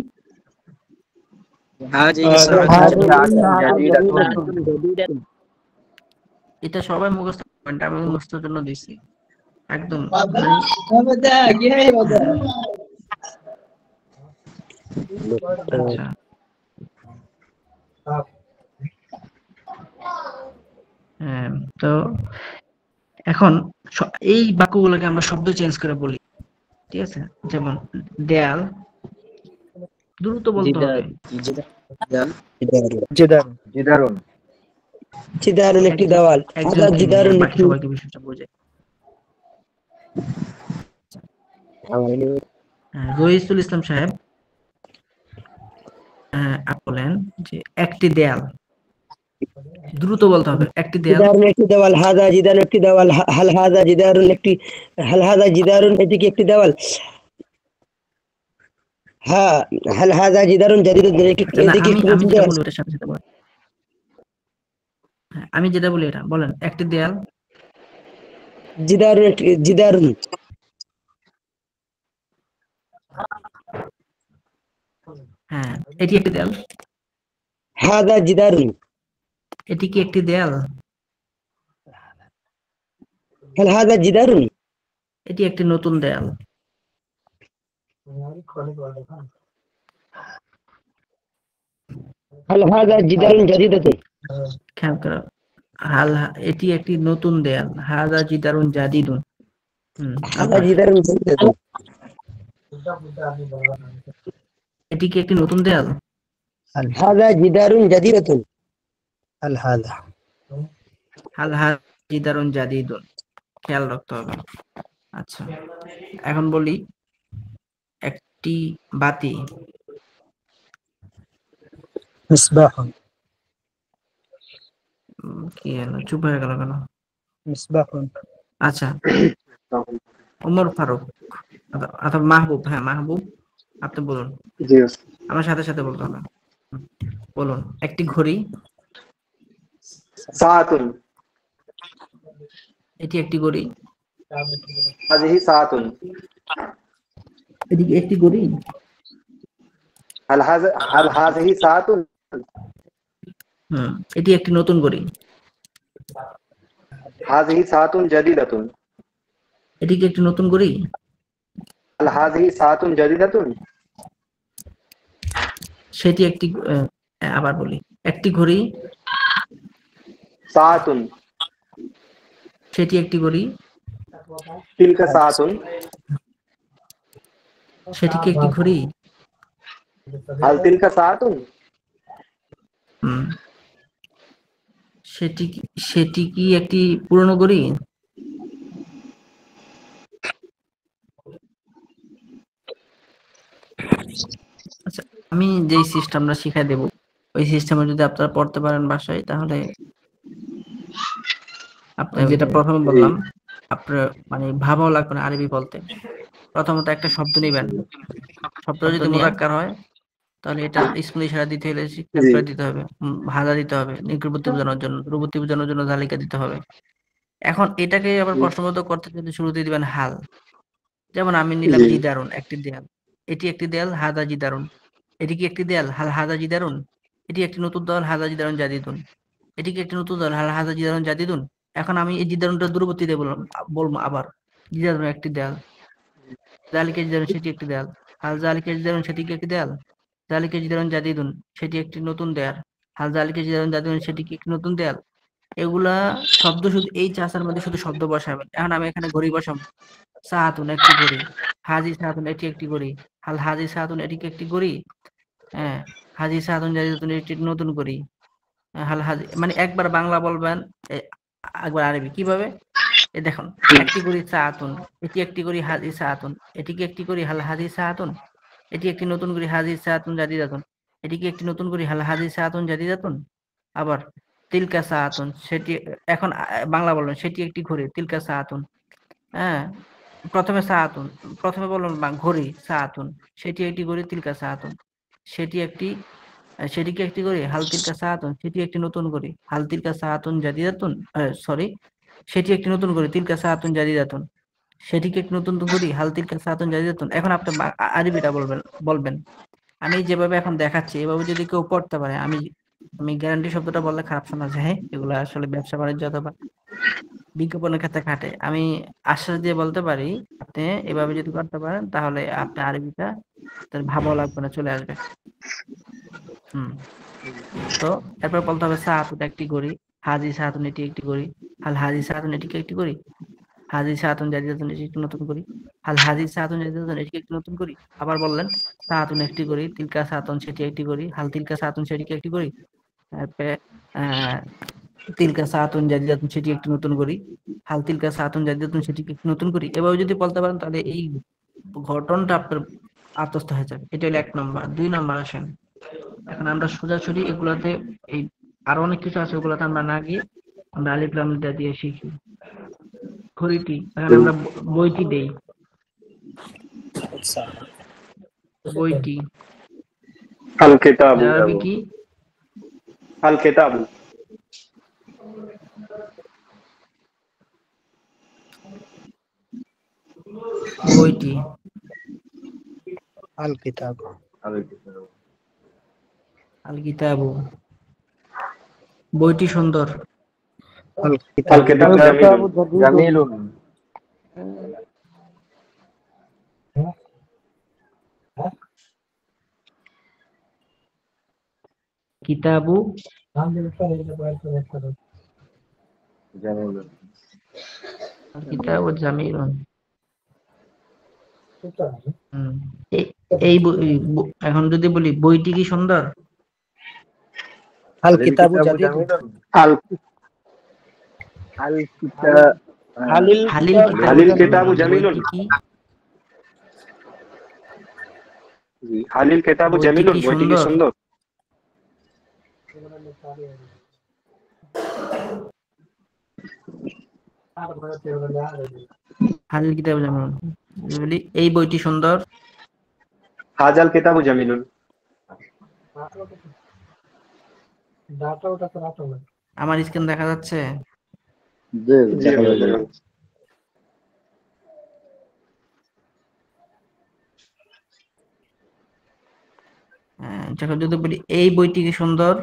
হাযিহি হাযিহি সাআতুন। সাআতুন জাদীদাতুন। এটা সবাই মুখস্থ করবেন, এটা আমি মুখস্থের জন্য দিছি একদম, মানে হ্যাঁ। আচ্ছা, হ্যাঁ, তো এখন এই বাক্যগুলোকে আমরা শব্দ চেঞ্জ করে বলি, ঠিক আছে? যেমন দেয়াল, দ্রুত বলতে জিদার। হবে। জিদার। জিদারুন। জিদারুন একটি একজন দেওয়াল, হাদা একজনকে নিয়ে জিদারুন বাকি একটি সবাইকে বিষয়টা বোঝে। রইসুল ইসলাম সাহেব বলেন যে একটি দেয়াল, দ্রুত বলতে হবে, একটি দেয়াল। জিদারুন একটি দেওয়াল, হাদা জিদারুন একটি দেওয়াল, হাল হাদা জিদারুন একটি, হাল হাদা জিদারুন এটি কি একটি দেওয়াল? হ্যাঁ, হাল হাদা জিদারুন জাদিদুন এটি আচ্ছা, না, কি আমি একটি আমি নতুন যেটা দেওয়াল? বলি ওটার সাথে সাথে বলেন। হ্যাঁ, আমি যেটা বলি এটা বলেন, একটি দেয়াল। জিদারুন একটি, জিদারুন হ্যাঁ, এটি একটি দেয়াল। হাদা জিদারুন, এটি কি একটি দেয়াল? হাল হাদা জিদারুন, এটি একটি নতুন দেয়াল। হাল হাদা জিদারুন জাদিদুন, খেয়াল করো, এটি একটি নতুন দেয়াল, হাদা জিদারুন জাদিদুন। হাদা আবার জিদারুন জাদিদুন, এটি কি একটি নতুন দেয়াল? হাদা জিদারুন জাদিদুন, আল হাদা। হাদা জিদারুন জাদিদুন, খেয়াল রাখতে হবে। আচ্ছা, এখন বলি একটি বাতি। মিসবাহুন। কি হলো, চুপ হয়ে গেল কেন? মিসবাহুন। আচ্ছা, ওমর ফারুক অথবা মাহবুব, হ্যাঁ মাহবুব, আপনি বলুন। জি আমার সাথে সাথে বলতে হবে। বলুন, একটি ঘড়ি। সাআতুন। এটি একটি ঘড়ি। হাযিহি সাআতুন। এটি কি একটি ঘড়ি? হাল হাযিহি সাআতুন। এটি একটি নতুন ঘড়ি। হাযিহি সাআতুন জাদীদাতুন। এটি কি একটি নতুন ঘড়ি? হাল হাযিহি সাআতুন জাদীদাতুন। সেটি একটি আবার বলি, একটি ঘড়ি। সাআতুন। সেটি একটি ঘড়ি। তিলকা সাআতুন। সেটি কি একটি ঘড়ি? হাল তিলকা সাআতুন। সেটি কি একটি পুরনো ঘড়ি? আচ্ছা, আমি যেই সিস্টেমটা শিখাই দেব, ওই সিস্টেমে যদি আপনারা পড়তে পারেন বাসায়, তাহলে আপনি যেটা প্রথমে বললাম, আপনার মানে ভাবাও লাগবে না আরবি বলতে। প্রথমত একটা শব্দ নেবেন, শব্দটা যদি মুযাক্কার হয় তাহলে এটা ইসমুল ইশারা দিতে হলে শিক্ষা করে দিতে হবে, হাদা দিতে হবে, নিকটবর্তী বোঝানোর জন্য, দূরবর্তী বোঝানোর জন্য জালিকা দিতে হবে। এখন এটাকে আবার প্রশ্নবোধ করতে যদি শুরুতে দিবেন হাল, যেমন আমি নিলাম জিদারুন, একটি দেয়াল। এটি একটি দেয়াল, হাদা জিদারুন। এটি কি একটি দেয়াল, হাল হাদা জিদারুন। এটি একটি নতুন দেয়াল, হাদা জিদারুন জাদিদুন। এটি কি একটি নতুন দেয়াল, হাল হাদা জিদারুন জাদিদুন। এখন আমি এই জিদারুনটা দূরবর্তী দিয়ে বলবো আবার, জিদারুন একটি দেয়াল, জালিকা জিদারুন সেটি একটি দেয়াল, হাল জালিকা জিদারুন সেটি কি একটি দেয়াল, জালিকা জিদারুন জাদিদুন সেটি একটি নতুন দেয়াল, হাল জালিকা জিদারুন জাদিদুন সেটি কি একটি নতুন দেয়াল। এগুলা শব্দ শুধু এই চাষার মধ্যে শুধু শব্দ বসাবেন। এখন আমি এখানে ঘড়ি বসাবো, সাহাতুন একটি ঘড়ি, হাজি সাহাতুন এটি একটি ঘড়ি, হাল হাজি সাহাতুন এটি কি একটি ঘড়ি, হ্যাঁ, হাজি সাহাতুন জাদিদাতুন এটি নতুন করি। হাল হাজি মানে একবার বাংলা বলবেন, একবার আরবি। কিভাবে? দেখুন, একটি করি সাহাতুন, এটি একটি করি হাজি সাহাতুন, এটিকে একটি করি হাল হাজি সাহাতুন, এটি একটি নতুন করি হাজি সাহাতুন জাদিদাতুন, এটিকে একটি নতুন করি হাল হাজি সাহাতুন জাদিদাতুন। আবার তিলকা সাহাতুন, সেটি এখন বাংলা বলবেন, সেটি একটি ঘড়ি, তিলকা সাহাতুন। হ্যাঁ, প্রথমে সাহাতুন, প্রথমে বলবেন ঘড়ি সাহাতুন, সেটি একটি ঘড়ি, তিলকা সাহাতুন, সেটি একটি সেটিকে একটি করি হাল তিলকা সাহাতুন, সেটি একটি নতুন করি হাল তিলকা সাহাতুন জাদিদাতুন, সরি, সেটি একটি নতুন করি তিলকা সাহাতুন জাদিদাতুন, সেটিকে একটি নতুন করি হাল তিলকা সাহাতুন জাদিদাতুন। এখন আপনি আরবিটা বলবেন। আমি যেভাবে এখন দেখাচ্ছি এভাবে যদি কেউ পড়তে পারে, আমি আমি গ্যারান্টি শব্দটা বললে খারাপ শোনা যায়, হ্যাঁ, এগুলো আসলে ব্যবসা বাণিজ্য অথবা বিজ্ঞাপনের ক্ষেত্রে খাটে। আমি আশ্বাস দিয়ে বলতে পারি, আপনি এভাবে যদি করতে পারেন তাহলে আপনি আরবিটা তার ভালো লাগবে না, চলে আসবে। তো এরপর বলতে হবে সাহাতুন একটি করি, হাজি সাহাতুন এটি একটি করি, হাল হাজি সাহাতুন এটিকে একটি করি, হাজি সাহাতুন জাদিদাতুন এটি একটি নতুন করি, হাল হাজি সাহাতুন জাদিদাতুন এটিকে একটি নতুন করি। আবার বললেন সাহাতুন একটি করি, তিলকা সাহাতুন সেটি একটি করি, হাল তিলকা সাহাতুন সেটিকে একটি করি, তারপরে তিলকা সাহাতুন জাদিদাতুন সেটি একটি নতুন করি, হাল তিলকা সাহাতুন জাদিদাতুন সেটিকে একটি নতুন করি। এভাবে যদি বলতে পারেন তাহলে এই ঘটনটা আপনার আত্মস্থ হয়ে যাবে। এটা হলো 1 নম্বর। 2 নম্বর আসেন, এখন আমরা সোজাসুজি এগুলাতে এই আরো অনেক কিছু আছে, ওগুলাতে আমরা না গিয়ে আমরা আলিফ লাম দিয়ে শিখি। ঘড়িটি, এখন আমরা বইটি দেই, বইটি আল কিতাবু, আরবি কি? আল কিতাবু, বইটি আল কিতাব। আল কিতাবু, বইটি সুন্দর। আল আল কিতাব কিতাবু জামিলুন, জামিলুন। কিতাবু জামিলুন। আল কিতাবু জামিলুন। এই এখন যদি বলি বইটি কি সুন্দর? আল কিতাবু জাদিদুন। আল আল কিতাব হালিল কিতাবু জামিলুন, বইটি কি? হালিল কিতাবু বইটি জামিলুন, কি বইটি কি সুন্দর? হালিল কিতাবু জামিলুন, বলি এই বইটি সুন্দর। হাজাল কিতাবু জামিলুন, আমার স্ক্রিন দেখা যাচ্ছে? জি জি ভাইয়া। যখন যদি বলি এই বইটি কি সুন্দর,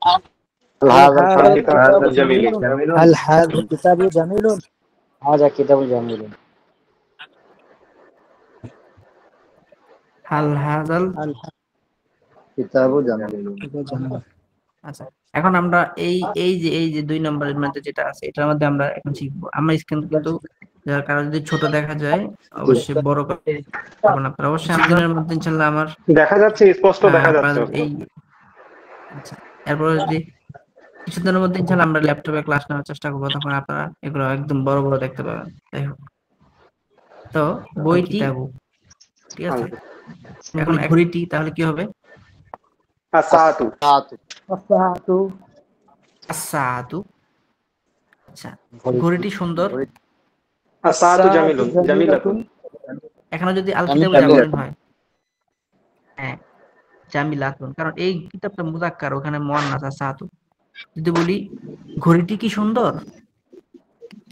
আল কিতাবু জামিলুন, هل هذا الكتاب جميل؟ هذا كتاب جميل. হাল হাজাল। هل কিতাবু জামিলুন। هذا جميل؟ আচ্ছা, এখন আমরা এই যে 2 নম্বরের মধ্যে যেটা আছে এটার মধ্যে আমরা এখন শিখবো। আমার স্ক্রিন কিন্তু যার কারণে যদি ছোট দেখা যায় অবশ্যই বড় করবেন আপনারা। অবশ্যই দিনের মধ্যে ইনশাআল্লাহ আমার দেখা যাচ্ছে, স্পষ্ট দেখা যাচ্ছে। এই আচ্ছা, এরপর যদি কিছুদিনের মধ্যে ইনশাআল্লাহ আমরা ল্যাপটপে ক্লাস নেওয়ার চেষ্টা করবো, তখন আপনারা এগুলো একদম বড় বড় দেখতে পাবেন। তাই হোক, তো বইটি, ঠিক আছে। এখন ঘড়িটি তাহলে কি হবে? আসাতু, আসাতু। আচ্ছা, ঘড়িটি সুন্দর। আসাতু জামিলুন, জামিলাতুন। এখানে যদি আল কিতাবু জামিলুন হয়, হ্যাঁ জামিলাতুন, কারণ এই কিতাবটা মুযাক্কার, ওখানে মুয়ান্নাস আসাতু। যদি বলি ঘড়িটি কি সুন্দর,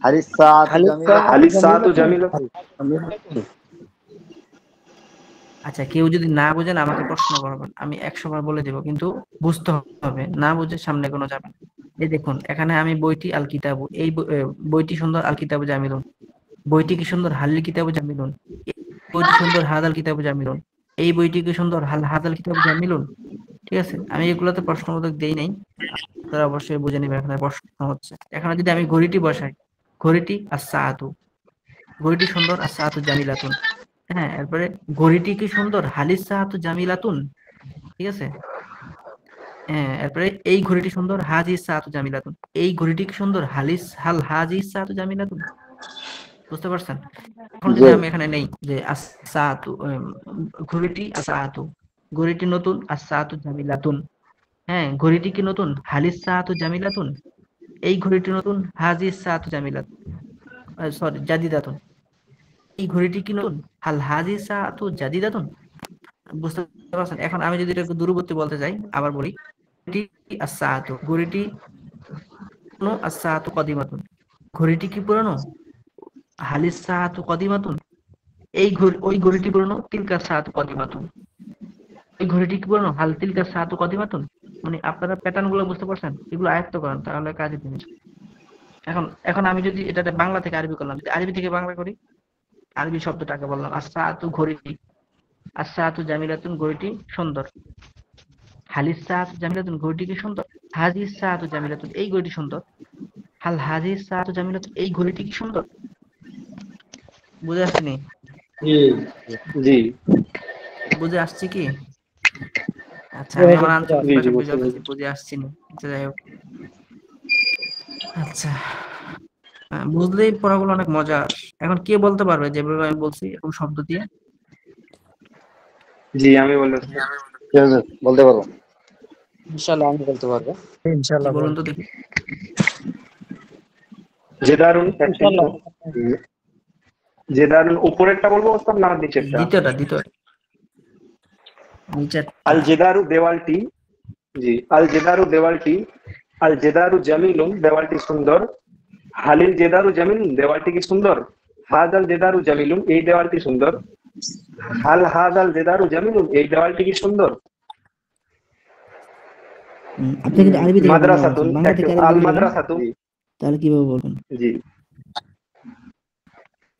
হালিস সাআতু জামিলুন। হালিস সাআতু জামিলাতুন। আচ্ছা, কেউ যদি না বুঝেন আমাকে প্রশ্ন করবেন, আমি 100 বার বলে দেব, কিন্তু বুঝতে হবে, না বুঝে সামনে কোনো যাবে না। এই দেখুন, এখানে আমি বইটি আল কিতাবু, এই বইটি সুন্দর, আল কিতাবু জামিলুন। বইটি কি সুন্দর, হালিল কিতাবু জামিলুন। বইটি সুন্দর, হাদাল কিতাবু জামিলুন। এই বইটি কি সুন্দর, হাদাল কিতাবু জামিলুন। ঠিক আছে, আমি এগুলোতে প্রশ্নবোধক দেই নাই, আপনারা অবশ্যই বুঝে নেবেন এখানে প্রশ্ন হচ্ছে। এখানে যদি আমি ঘড়িটি বসাই, ঘড়িটি আস-সাআতু, ঘড়িটি সুন্দর, আস-সাআতু জামিলাতুন। হ্যাঁ, এরপরে ঘড়িটি কি সুন্দর, হালিস সাহাতু জামিলাতুন, ঠিক আছে। হ্যাঁ, এরপরে এই ঘড়িটি সুন্দর, হাজিস সাহাতু জামিলাতুন, এই ঘড়িটি কি সুন্দর, হাল হাজিস সাহাতু জামিলাতুন। বুঝতে পারছেন? এখন যদি আমি এখানে নেই যে আস-সাআতু, ঘড়িটি আস-সাআতু, ঘড়িটি নতুন, আস-সাআতু জামিলাতুন। হ্যাঁ, ঘড়িটি কি নতুন, হালিস সাআতু জামিলাতুন, এই ঘড়িটি নতুন, হাজিস সাআতু জামিলাতুন, সরি জাদিদাতুন, এই ঘড়িটি কি নতুন, হাল হাজিস সাআতু জাদিদাতুন। বুঝতে পারছেন? এখন আমি যদি এটাকে দূরবর্তী বলতে চাই, আবার বলি, ঘড়িটি আস-সাআতু, ঘড়িটি পুরনো, আস-সাআতু কদিমাতুন, ঘড়িটি কি পুরনো, হালিস সাআতু কদিমাতুন, এই ঘড়ি, ওই ঘড়িটি পুরনো, তিলকা সাআতু কদিমাতুন, ওই ঘড়িটি কি পুরনো, হাল তিলকা সাআতু কদিমাতুন। মানে আপনারা প্যাটার্ন গুলো বুঝতে পারছেন, এগুলো আয়ত্ত করেন, তাহলে কাজে দিন। এখন এখন আমি যদি এটা বাংলা থেকে আরবি করলাম, যদি আরবি থেকে বাংলা করি, আরবি শব্দটাকে বললাম আস-সাআতু, ঘড়িটি, আস-সাআতু জামিলাতুন, ঘড়িটি সুন্দর, হালিস সাআতু জামিলাতুন, ঘড়িটি কি সুন্দর, হাজিস সাআতু জামিলাতুন, এই ঘড়িটি সুন্দর, হাল হাজিস সাআতু জামিলাতুন, এই ঘড়িটি কি সুন্দর। বুঝে আসছেনি? জি বুঝে আসছে কি? আচ্ছা, আমি আমার আঞ্চলিক জি ভাষা বুঝতে বুঝাতেছি, পেরেছি। বুঝে আসছি না। আচ্ছা, যাই হোক। আচ্ছা, বুঝলেই পড়াগুলো অনেক মজার। এখন কে বলতে পারবে যেভাবে আমি বলছি এরকম শব্দ দিয়ে? জি আমি বলেছি। বলতে পারবো। ইনশাআল্লাহ আমি বলতে পারবো। জি, ইনশাআল্লাহ বলুন বলবো। তো দেখি। জেদারুন ইনশাআল্লাহ জেদারুন উপরেরটা বলবো ওস্তাদ না নিচেরটা? দ্বিতীয়টা, নিচেরটা। আল জেদারু দেওয়ালটি, জি আল জেদারু দেওয়ালটি, আল জেদারু জামিলুন, দেওয়ালটি সুন্দর, হালিল জেদারু জামিলুন, দেওয়ালটি কি সুন্দর, হাদাল জেদারু জামিলুন, এই দেওয়ালটি সুন্দর, হাল হাদাল জেদারু জামিলুন, এই দেওয়ালটি কি সুন্দর। আপনি কিন্তু আরবি থেকে বাংলা মাদ্রাসাতুন, বলছেন, বাংলা থেকে আরবি আল বলবেন, মাদ্রাসাতু, তাহলে কিভাবে বলবেন? জি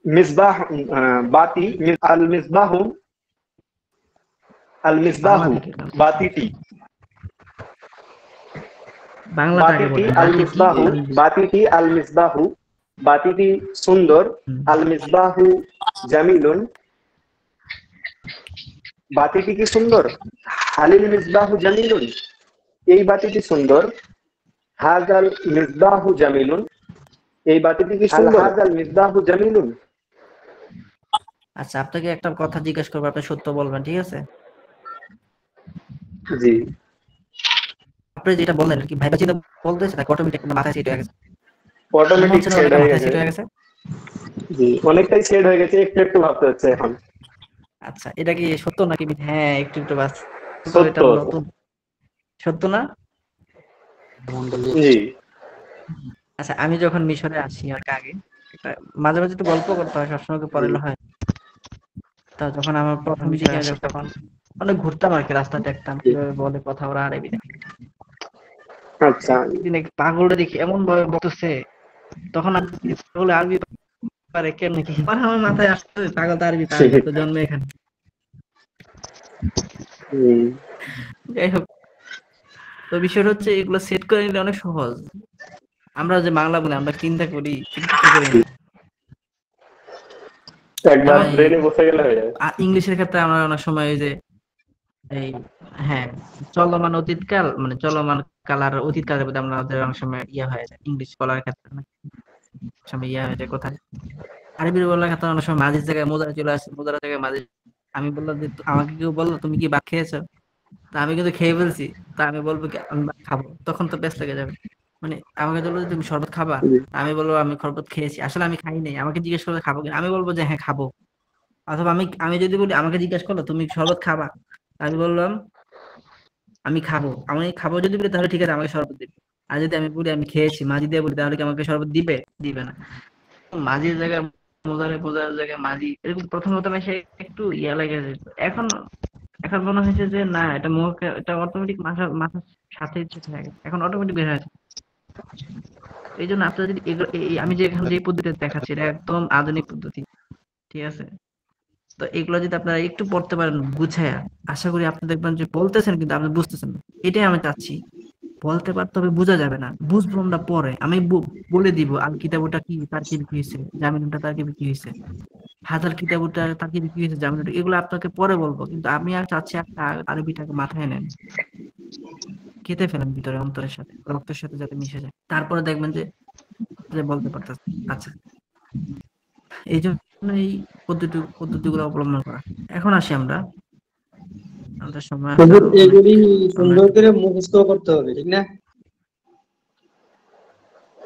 মিসবাহ, বাতি, আল মিসবাহু, আল মিসবাহু, বাতিটি, বাংলাটাকে বাতিটি বলেন, আল বাতি কি? মিসবাহু, বাতিটি আল মিসবাহু, বাতিটি সুন্দর, আল মিসবাহু জামিলুন, বাতিটি কি সুন্দর, হালিল মিসবাহু জামিলুন, এই বাতিটি সুন্দর, হাজাল মিসবাহু জামিলুন, এই বাতিটি কি সুন্দর, হাজাল মিসবাহু জামিলুন। আচ্ছা, আপনাকে একটা কথা জিজ্ঞেস করবো, আপনি সত্য বলবেন, ঠিক আছে? জি আপনি যেটা বললেন কি ভাইবা চিন্তা বলতেছে নাকি অটোমেটিক মাথায় সেট হয়ে গেছে? অটোমেটিক সেট হয়ে মাথায় গেছে। সেট হয়ে গেছে। জি অনেকটাই সেট হয়ে গেছে, একটু একটু ভাবতে হচ্ছে এখন। আচ্ছা, এটা কি সত্য নাকি? হ্যাঁ, একটু একটু বাস। সত্য। এটা নতুন সত্য না? জি আচ্ছা, আমি যখন মিশরে আসি আর আগে, মাঝে মাঝে তো গল্প করতে হয়, সবসময় তো পড়ালে হয়। তা যখন আমার প্রথম মিশরে আসি, তখন অনেক ঘুরতাম আর কি, রাস্তা দেখতাম কিভাবে বলে কথা, ওরা আরবি দেখে। আচ্ছা একদিন এক পাগলটা দেখি এমন ভাবে বলতেছে, তখন আমি পাগল আরবি পারে কেমনে কি, আমার মাথায় আসছে পাগল তো আরবি পারে, তো জন্মে এখানে। যাই হোক, তো বিষয়টা হচ্ছে এগুলো সেট করে নিলে অনেক সহজ। আমরা যে বাংলা বলি, আমরা চিন্তা করি, চিন্তা করি না। একবার ব্রেনে বসে গেলে হয়ে যাবে। ইংলিশের ক্ষেত্রে আমরা অনেক সময় ওই যে এই, হ্যাঁ, চলমান অতীতকাল, মানে চলমান কাল আর অতীতকালের মধ্যে আমাদের অনেক সময় ইয়া হয়ে যায়, ইংলিশ বলার ক্ষেত্রে অনেক সময় ইয়া হয়ে যায়। কোথায় আরবি বলার ক্ষেত্রে অনেক সময় মাঝির জায়গায় মুদারা চলে আসে, মুদারা জায়গায় মাঝি। আমি বললাম যে আমাকে কেউ বললো তুমি কি ভাত খেয়েছো, তা আমি কিন্তু খেয়ে ফেলছি, তা আমি বলবো কি আমি ভাত খাবো, তখন তো ব্যস্ত লেগে যাবে। মানে আমাকে বললো যে তুমি শরবত খাবা, আমি বলবো আমি শরবত খেয়েছি, আসলে আমি খাই নাই, আমাকে জিজ্ঞেস করলে খাবো কিনা, আমি বলবো যে হ্যাঁ খাবো। অথবা আমি আমি যদি বলি, আমাকে জিজ্ঞেস করলো তুমি শরবত খাবা, আমি বললাম আমি খাবো, আমি খাবো যদি বলি তাহলে ঠিক আছে, আমাকে শরবত দিবে। আর যদি আমি বলি আমি খেয়েছি, মাঝি দিয়ে বলি, তাহলে কি আমাকে শরবত দিবে? দিবে না। মাঝির জায়গায় মোজারে, মোজার জায়গায় মাঝি, এরকম প্রথম প্রথম এসে একটু ইয়া লেগে যেত। এখন এখন মনে হয়েছে যে না, এটা মুখে, এটা অটোমেটিক মাথার সাথে হয়ে গেছে, এখন অটোমেটিক বের হয়েছে। এই জন্য আপনারা যদি আমি যে এখানে যে পদ্ধতিতে দেখাচ্ছি, এটা একদম আধুনিক পদ্ধতি, ঠিক আছে? তো এগুলো যদি আপনারা একটু পড়তে পারেন গুছায়া, আশা করি আপনি দেখবেন যে বলতেছেন কিন্তু আপনি বুঝতেছেন না। এটাই আমি চাচ্ছি, বলতে পারতে হবে, বোঝা যাবে না, বুঝবো আমরা পরে। আমি বলে দিব আল কিতাবটা কি, তার কি হয়েছে, জামিনটা তার কি হয়েছে, হাজার কিতাবুটা তাকে কি হয়েছে জামিল, এগুলো আপনাকে পরে বলবো, কিন্তু আমি আর চাচ্ছি একটা আরবিটাকে মাথায় নেন, কেটে ফেলেন ভিতরে অন্তরের সাথে, রক্তের সাথে যাতে মিশে যায়, তারপরে দেখবেন যে যে বলতে পারতেছে। আচ্ছা, এই জন্য এই পদ্ধতিগুলো অবলম্বন করা। এখন আসি আমরা, আমাদের সময় আছে হুজুর আরো অনেক, এগুলি আমরা সুন্দর করে মুখস্থ করতে হবে, ঠিক না?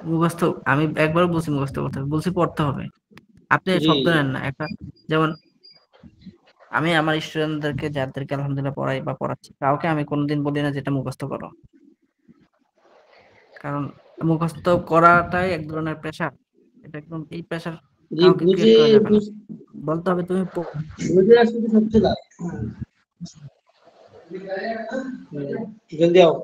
মুখস্থ আমি একবার বলছি মুখস্থ করতে হবে, বলছি পড়তে হবে। আপনি জি শব্দ নেন না একটা, যেমন আমি আমার স্টুডেন্টদেরকে যাদেরকে আলহামদুলিল্লাহ পড়াই বা পড়াচ্ছি, কাউকে আমি কোনোদিন বলি না যেটা মুখস্থ করো, কারণ মুখস্থ করাটাই এক ধরনের প্রেশার, এটা একদম, এই প্রেশার জি কাউকে ক্রিয়েট বুঝে করা যাবে না। বলতে হবে তুমি বুঝে আসলে সবচেয়ে লাভ। জলদি आओ।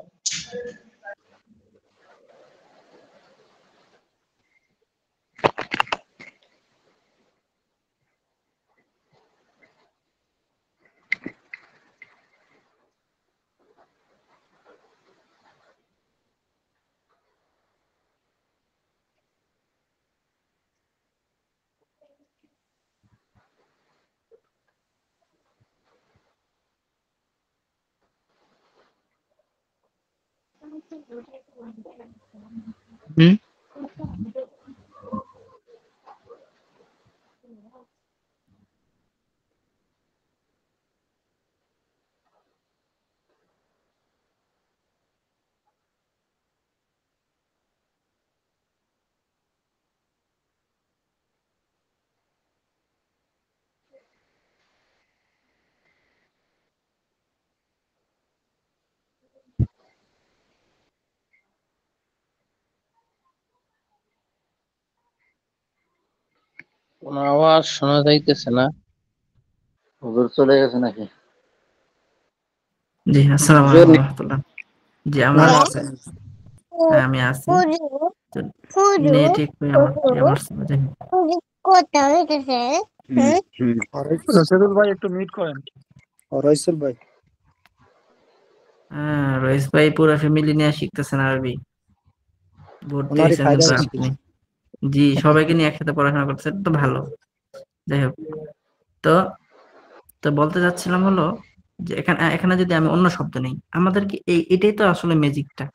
হুম, কোনো আওয়াজ শোনা যাইতেছে না। হুজুর চলে গেছে নাকি? জি, আসসালামু হুজুর আলাইকুম রাহমাতুল্লাহ। জি, আমরা হ্যাঁ, আমি আছি, তো নেট একটু আমার মারছে বুঝেন। রশিদুল ভাই একটু মিউট করেন। রইসুল ভাই হ্যাঁ, রয়েস ভাই পুরো ফ্যামিলি নিয়ে শিখতেছেন আরবি, ভর্তি ওনারই হয়েছেন ফায়দা কিন্তু হচ্ছে আপনি। জি, সবাইকে নিয়ে একসাথে পড়াশোনা করতেছেন, তো ভালো। যাই হোক, তো তো বলতে যাচ্ছিলাম হলো যে এখানে এখানে যদি আমি অন্য শব্দ নেই, আমাদেরকে এটাই তো আসলে ম্যাজিকটা।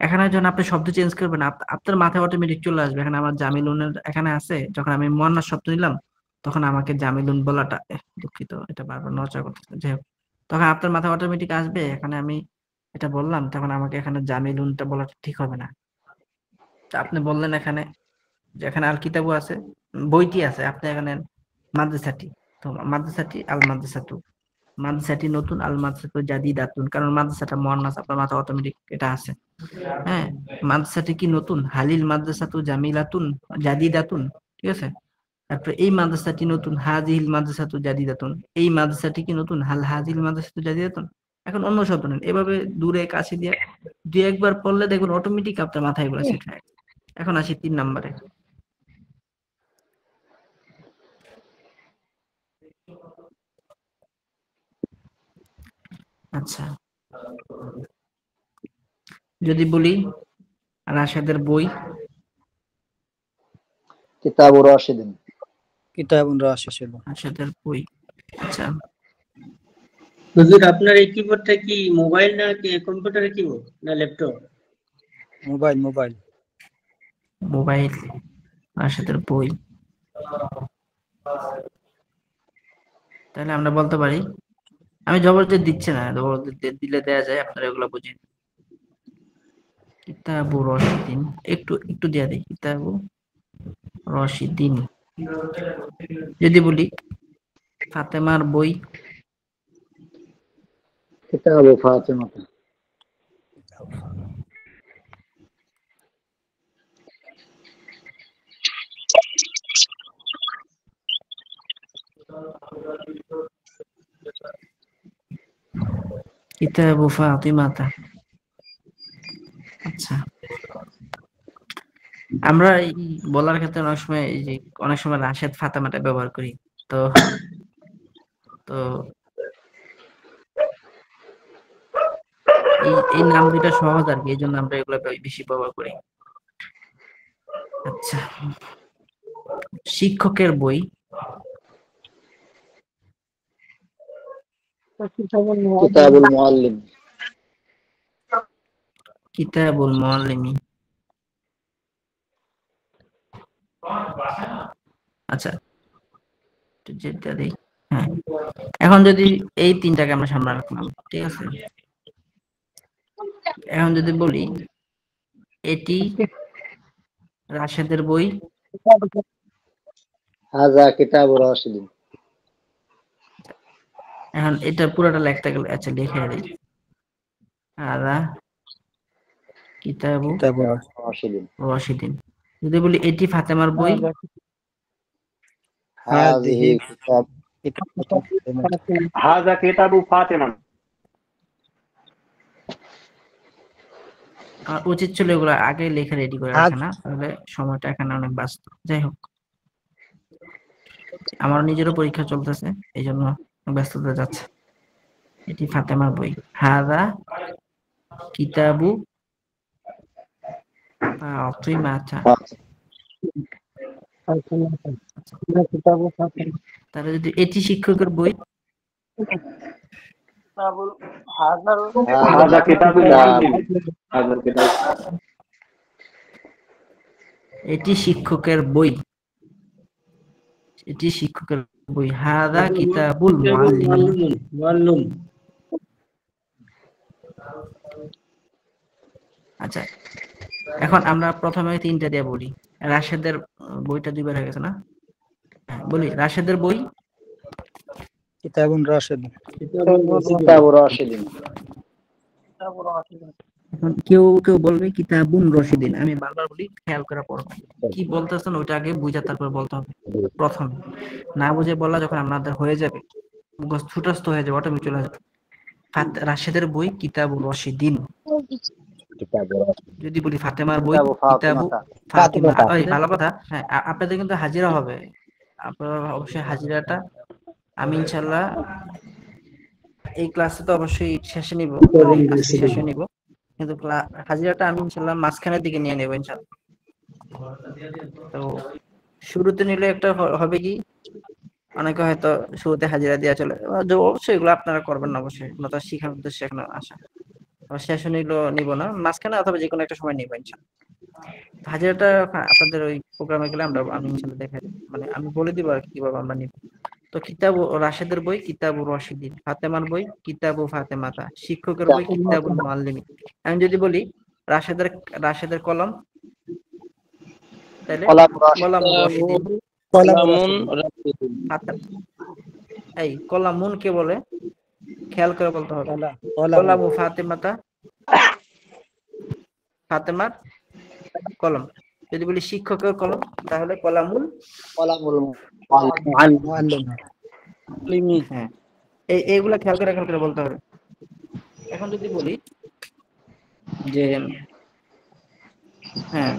এখানে যখন আপনি শব্দ চেঞ্জ করবেন, আপনার মাথায় অটোমেটিক চলে আসবে। এখানে আমার জামিলুনের এখানে আছে, যখন আমি মুয়ান্নাস শব্দ নিলাম, তখন আমাকে জামিলুন বলাটা, দুঃখিত এটা বারবার নচা করতেছে, যাই হোক, তখন আপনার মাথায় অটোমেটিক আসবে, এখানে আমি এটা বললাম, তখন আমাকে এখানে জামিলুনটা বলাটা ঠিক হবে না। তা আপনি বললেন এখানে যে এখানে আল কিতাবু আছে, বইটি আছে, আপনি এখানে মাদ্রাসাটি, তো মাদ্রাসাটি আল মাদ্রাসাতু, মাদ্রাসাটি নতুন, আল মাদ্রাসাতু জাদিদাতুন, কারণ মাদ্রাসাটা মুয়ান্নাস, আপনার মাথা অটোমেটিক এটা আছে। হ্যাঁ, মাদ্রাসাটি কি নতুন, হালিল মাদ্রাসাতু জামিলাতুন জাদিদাতুন, ঠিক আছে। তারপরে এই মাদ্রাসাটি নতুন, হাজিল মাদ্রাসাতু জাদিদাতুন, এই মাদ্রাসাটি কি নতুন, হাল হাজিল মাদ্রাসাতু জাদিদাতুন। এখন অন্য শব্দ নেন, এভাবে দূরে কাছে দিয়ে দুই একবার পড়লে দেখুন অটোমেটিক আপনার মাথায় এগুলো সেট হয়ে গেছে। এখন আসি 3 নম্বরে। আচ্ছা, যদি বলি রাশেদের বই, কিতাবু রাশিদিন। কিতাবুন রাশিদ। রাশেদের বই, আচ্ছা, হুজুর আপনার এই কিবোর্ডটা কি মোবাইল না কি কম্পিউটারের কিবোর্ড না ল্যাপটপ? মোবাইল মোবাইল, রাশেদের বই, তাহলে আমরা বলতে পারি, আমি জবরদস্তি দিচ্ছি না, জবরদস্তি দিলে দেয়া যায়, আপনারা এগুলো বুঝেন। কিতাবু রশিদিন, একটু একটু দিয়া দেই, কিতাবু রশিদিন। যদি বলি ফাতেমার বই, কিতাবু ফাতিমাতা। কিতাবু ফাতিমাতা। আচ্ছা, আমরা এই বলার ক্ষেত্রে অনেক সময় এই যে অনেক সময় রাশেদ ফাতেমাটা ব্যবহার করি, তো তো এই নাম দুইটা সহজ আর কি, এই জন্য আমরা এগুলো বেশি ব্যবহার করি। আচ্ছা, শিক্ষকের বই, কিতাবুল মুআল্লিম। কিতাবুল মুআল্লিমি। আচ্ছা, যেটা দেই, হ্যাঁ, এখন যদি এই তিনটাকে আমরা সামনে রাখলাম, ঠিক আছে, এখন যদি বলি এটি রাশেদের বই, হাযা কিতাবুর রাশিদিন। এখন এটা পুরোটা লিখতে গেলে, আচ্ছা লিখে দিই, হাযা কিতাবু রাশিদিন। রাশিদিন। যদি বলি এটি ফাতেমার বই, হাযিহি কিতাব হাযা কিতাবু ফাতিমা। আমার উচিত ছিল এগুলো আগে লিখে রেডি করে রাখা, না তাহলে সময়টা এখানে অনেক ব্যস্ত। যাই হোক, আমার নিজেরও পরীক্ষা চলতেছে, এই জন্য ব্যস্ততা যাচ্ছে। এটি ফাতেমার বই, হাযা কিতাবু ফাতিমাতা। তাহলে যদি এটি শিক্ষকের বই, হাযা কিতাবুল মুআল্লিম। হাযা কিতাব। এটি শিক্ষকের বই, এটি শিক্ষকের বই, হাযা কিতাবুল মুআল্লিম। আচ্ছা, এখন আমরা প্রথমে তিনটা দিয়ে বলি। রাশেদের বইটা দুইবার হয়ে গেছে না? বলি রাশেদের বই, কিতাবুন রাশিদ। কিতাবুর রাশিদিন। এখন কেউ কেউ বলবে কিতাবুন রশিদিন। আমি বারবার বলি, খেয়াল করে পড়ো, কি বলতেছেন ওইটা আগে বুঝে তারপর বলতে হবে। প্রথম না বুঝে বলা যখন আপনাদের হয়ে যাবে, মুখস্থ ছুটস্থ হয়ে যাবে, অটোমেটিক চলে যাবে। রাশেদের বই কিতাবুর রশিদিন। যদি বলি ফাতেমার বই, কিতাবু ফাতিমা। ভালো কথা, হ্যাঁ, আপনাদের কিন্তু হাজিরা হবে, আপনারা অবশ্যই হাজিরাটা আমি ইনশাল্লাহ এই ক্লাসে তো অবশ্যই শেষে নিব, আজকে শেষে নিব, কিন্তু হাজিরাটা আমি ইনশাল্লাহ মাঝখানের দিকে নিয়ে নেব ইনশাল্লাহ। তো শুরুতে নিলে একটা হবে কি, অনেকে হয়তো শুরুতে হাজিরা দেওয়া চলে, অবশ্যই এগুলো আপনারা করবেন না, অবশ্যই নতুন শিখার উদ্দেশ্যে এখানে আসা। শেষে নিব না, মাঝখানে অথবা যে কোনো একটা সময় নিব ইনশাল্লাহ। হাজিরাটা আপনাদের ওই প্রোগ্রামে গেলে আমি ইনশাল্লাহ দেখাই, মানে আমি বলে দিব আর কিভাবে আমরা নিব। তো কিতাব রাশেদের বই কিতাবু রশিদিন, ফাতেমার বই কিতাবু ফাতেমাতা, শিক্ষকের বই কিতাবুল মুআল্লিমিন। আমি যদি বলি রাশেদের কলম, তাহলে কলামুর রশিদিন। এই কলামুন কে বলে খেয়াল করে বলতে হবে, কলামু ফাতেমাতা, ফাতেমার কলম। যদি বলি শিক্ষকের কলম, তাহলে কলামুল মুআল্লিম। হ্যাঁ, এইগুলা খেয়াল করে বলতে হবে। এখন যদি বলি যে হ্যাঁ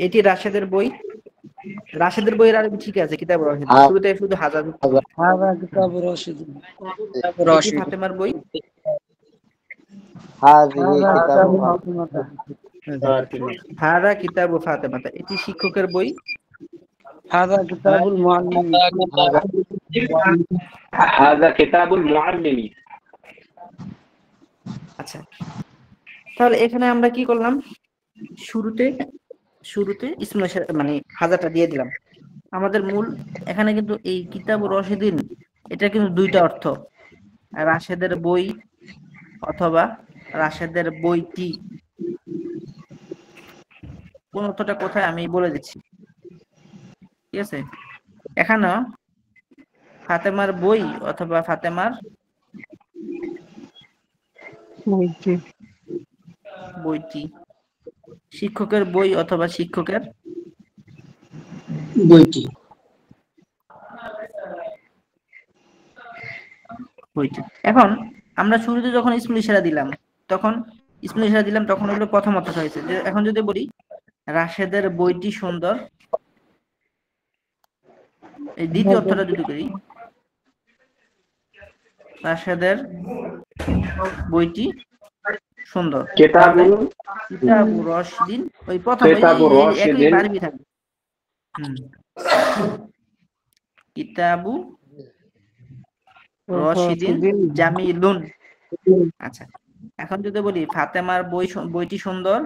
এটি রাশেদের বই, রাশেদের বইয়ের আরবি ঠিক আছে কিতাবুর রাশিদ, শুরুতে শুধু হাযা কিতাবুর রাশিদ। এটি ফাতেমার বই, হাযা কিতাবু ফাতিমাতা। এটি শিক্ষকের বই, হাযা কিতাবুল মুআল্লিম। হাযা কিতাবুল মুআল্লিম। আচ্ছা, তাহলে এখানে আমরা কি করলাম, শুরুতে ইসমুল ইশারা মানে হাজাটা দিয়ে দিলাম। আমাদের মূল এখানে কিন্তু এই কিতাবুর রশিদিন, এটা কিন্তু দুইটা অর্থ, রাশেদের বই অথবা রাশেদের বইটি। কোন অর্থটা কোথায় আমি বলে দিচ্ছি, ঠিক আছে। এখানে ফাতেমার বই অথবা ফাতেমার বইটি, শিক্ষকের বই অথবা শিক্ষকের বইটি। এখন আমরা শুরুতে যখন ইসমুল ইশারা দিলাম তখন হলো প্রথম অর্থ হয়েছে। এখন যদি বলি রাশেদের বইটি সুন্দর, এই দ্বিতীয় অর্থটা যদি করি, রাশেদের বইটি সুন্দর, কিতাবু রশিদিন, ওই প্রথম একই বারবি থাকবে, কিতাবু রশিদিন জামিলুন। আচ্ছা, এখন যদি বলি ফাতেমার বইটি সুন্দর,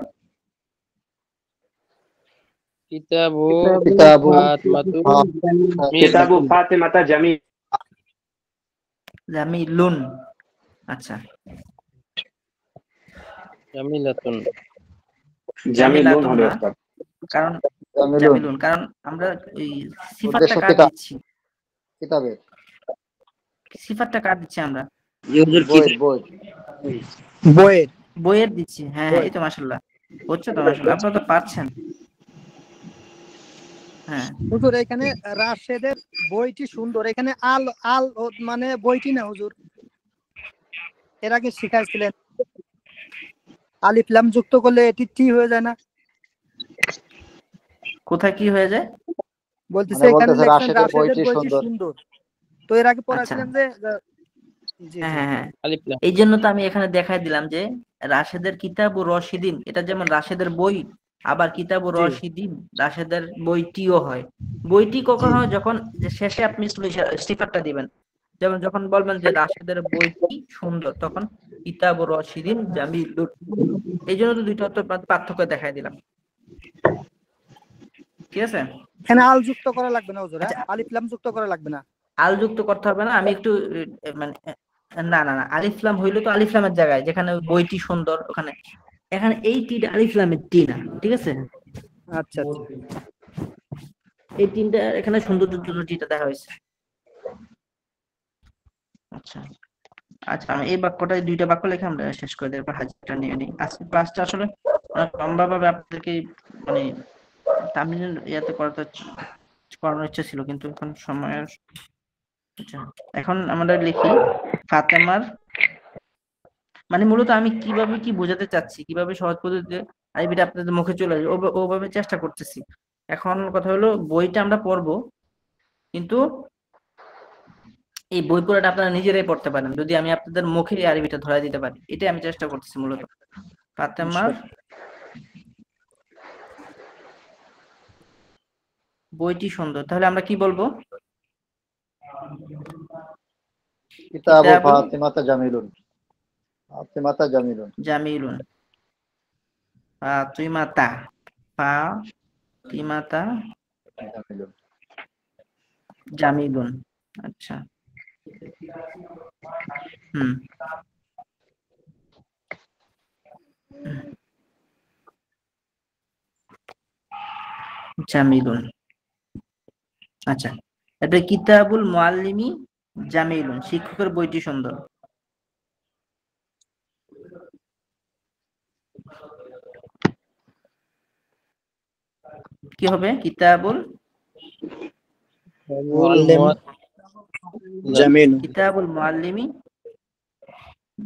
কিতাবু কিতাবু ফাতিমাতু কিতাবু জামিলাতুন। ফাতিমাতা জামিলুন। আচ্ছা, জামিলাতুন। জামিলুন হবে না, উস্তাদ। কারণ জামিলুন জামিলুন, কারণ আমরা এই সিফাতটা উদ্দেশ্য কার দিচ্ছি? কিতাবের সিফাতটা কার দিচ্ছি আমরা? বইয়ের বইয়ের দিচ্ছি। হ্যাঁ, এই তো মাশাআল্লাহ, হচ্ছে তো মাশাআল্লাহ, আপনারা তো পারছেন। হ্যাঁ, হুজুর এখানে রাশেদের বইটি সুন্দর, এখানে আল আল মানে বইটি না হুজুর, এর আগে শিখাইছিলেন আলিফ লাম যুক্ত করলে এটি টি হয়ে যায় না? কোথায় কি হয়ে যায়? বলতেছে মানে এখানে বলতেছে লেখছেন রাশেদের রাশেদের বইটি বইটি সুন্দর। সুন্দর, তো এর আগে আচ্ছা, পড়াছিলেন যে জি জি হ্যাঁ, আলিফ লাম। এই জন্য তো আমি এখানে দেখাই দিলাম যে রাশেদের কিতাব ও রশিদিন, এটা যেমন রাশেদের বই, আবার কিতাব ও জি রশিদিন রাশেদের বইটিও হয়। বইটি কখন জি হয়? যখন যে শেষে আপনি স্টিকারটা দিবেন, যেমন যখন বলবেন যে রাশেদের বইটি সুন্দর, তখন কিতাব ও রশিদিন জামিলুন। এই জন্য তো দুইটা পার্থক্য দেখাই দিলাম, ঠিক আছে? এখানে আল যুক্ত করা লাগবে না হুজুর, আচ্ছা, আলিফ লাম যুক্ত করা লাগবে না? আল যুক্ত করতে হবে না, আমি একটু মানে না আলিফলাম হইলো তো আলিফলামের জায়গায়, যেখানে ওই বইটি সুন্দর ওখানে, এখানে এই টিটা আলিফলামের টি না, ঠিক আছে? আচ্ছা আচ্ছা এই তিনটা এখানে সৌন্দর্যের জন্য টিটা দেখা হয়েছে। আচ্ছা আচ্ছা, আমি এই বাক্যটাই দুইটা বাক্য লিখে আমরা শেষ করে দেবো, হাজিরটা নিয়ে নিই। আজকে ক্লাসটা আসলে অনেক লম্বা ভাবে আপনাদেরকে মানে তামিলের ইয়াতে করানোর ইচ্ছা ছিল, কিন্তু এখন সময়ের। আচ্ছা, এখন আমরা লিখি ফাতেমার, মানে মূলত আমি কিভাবে কি বোঝাতে চাচ্ছি, কিভাবে সহজ পদ্ধতিতে আরবিটা আপনাদের মুখে চলে আসবে ওভাবে চেষ্টা করতেছি। এখন কথা হলো, বইটা আমরা পড়বো, কিন্তু এই বই পড়াটা আপনারা নিজেরাই পড়তে পারেন যদি আমি আপনাদের মুখে এই আরবিটা ধরাই দিতে পারি। এটাই আমি চেষ্টা করতেছি মূলত। ফাতেমার বইটি সুন্দর, তাহলে আমরা কি বলবো? কিতাবু কিতাবুল ফাতিমাতা জামিলুন। ফাতিমাতা জামিলুন। জামিলুন। ফাতিমাতা ফাতিমাতা জামিলুন। জামিলুন। আচ্ছা, হুম, জামিলুন। আচ্ছা, এটা কিতাবুল মুআল্লিমি জামিলুন, শিক্ষকের বইটি সুন্দর। কি হবে? কিতাবুল মুআল্লিম জামিল কিতাবুল মুআল্লিমি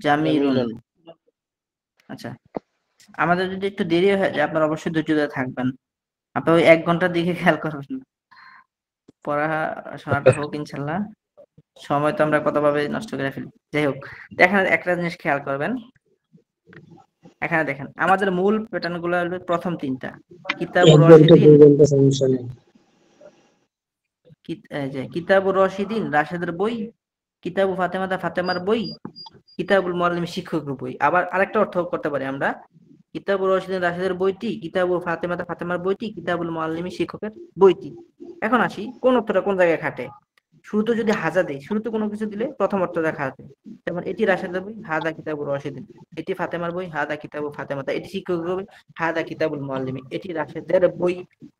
জামিলুন। জামিলুন। আচ্ছা, আমাদের যদি একটু দেরি হয়ে যায়, আপনারা অবশ্যই ধৈর্য ধরে থাকবেন। আপনারা ওই 1 ঘন্টার দিকে খেয়াল করবেন না, পড়াশোনাটা হোক ইনশাল্লাহ। সময় তো আমরা কতভাবে নষ্ট করে ফেলি। যাই হোক, দেখেন একটা জিনিস খেয়াল করবেন, এখানে দেখেন আমাদের মূল প্যাটার্ন গুলো হলো প্রথম তিনটা, কিতাবুর রশিদিন, কিতাবুর রশিদিন রাশেদের বই, কিতাবু ফাতেমাতা ফাতেমার বই, কিতাবুল মুআল্লিম শিক্ষকের বই। আবার আরেকটা অর্থ করতে পারি আমরা, কিতাবুর রশিদিন রাশেদের বইটি, কিতাবুল ফাতেমাতা ফাতেমার বইটি, কিতাবুল মুআল্লিম শিক্ষকের বইটি। এখন আসি কোন অর্থটা কোন জায়গায় খাটে। শুরুতে যদি হাজা দেই, শুরুতে কোনো কিছু দিলে প্রথম অর্থটা খাটে। যেমন এটি রাশেদের বই, হাদা কিতাবুর রশিদিন। এটি ফাতেমার বই, হাদা কিতাবু ফাতেমাতা। এটি শিক্ষকের বই, হাদা কিতাবুল মুআল্লিম। এটি রাশেদের বই,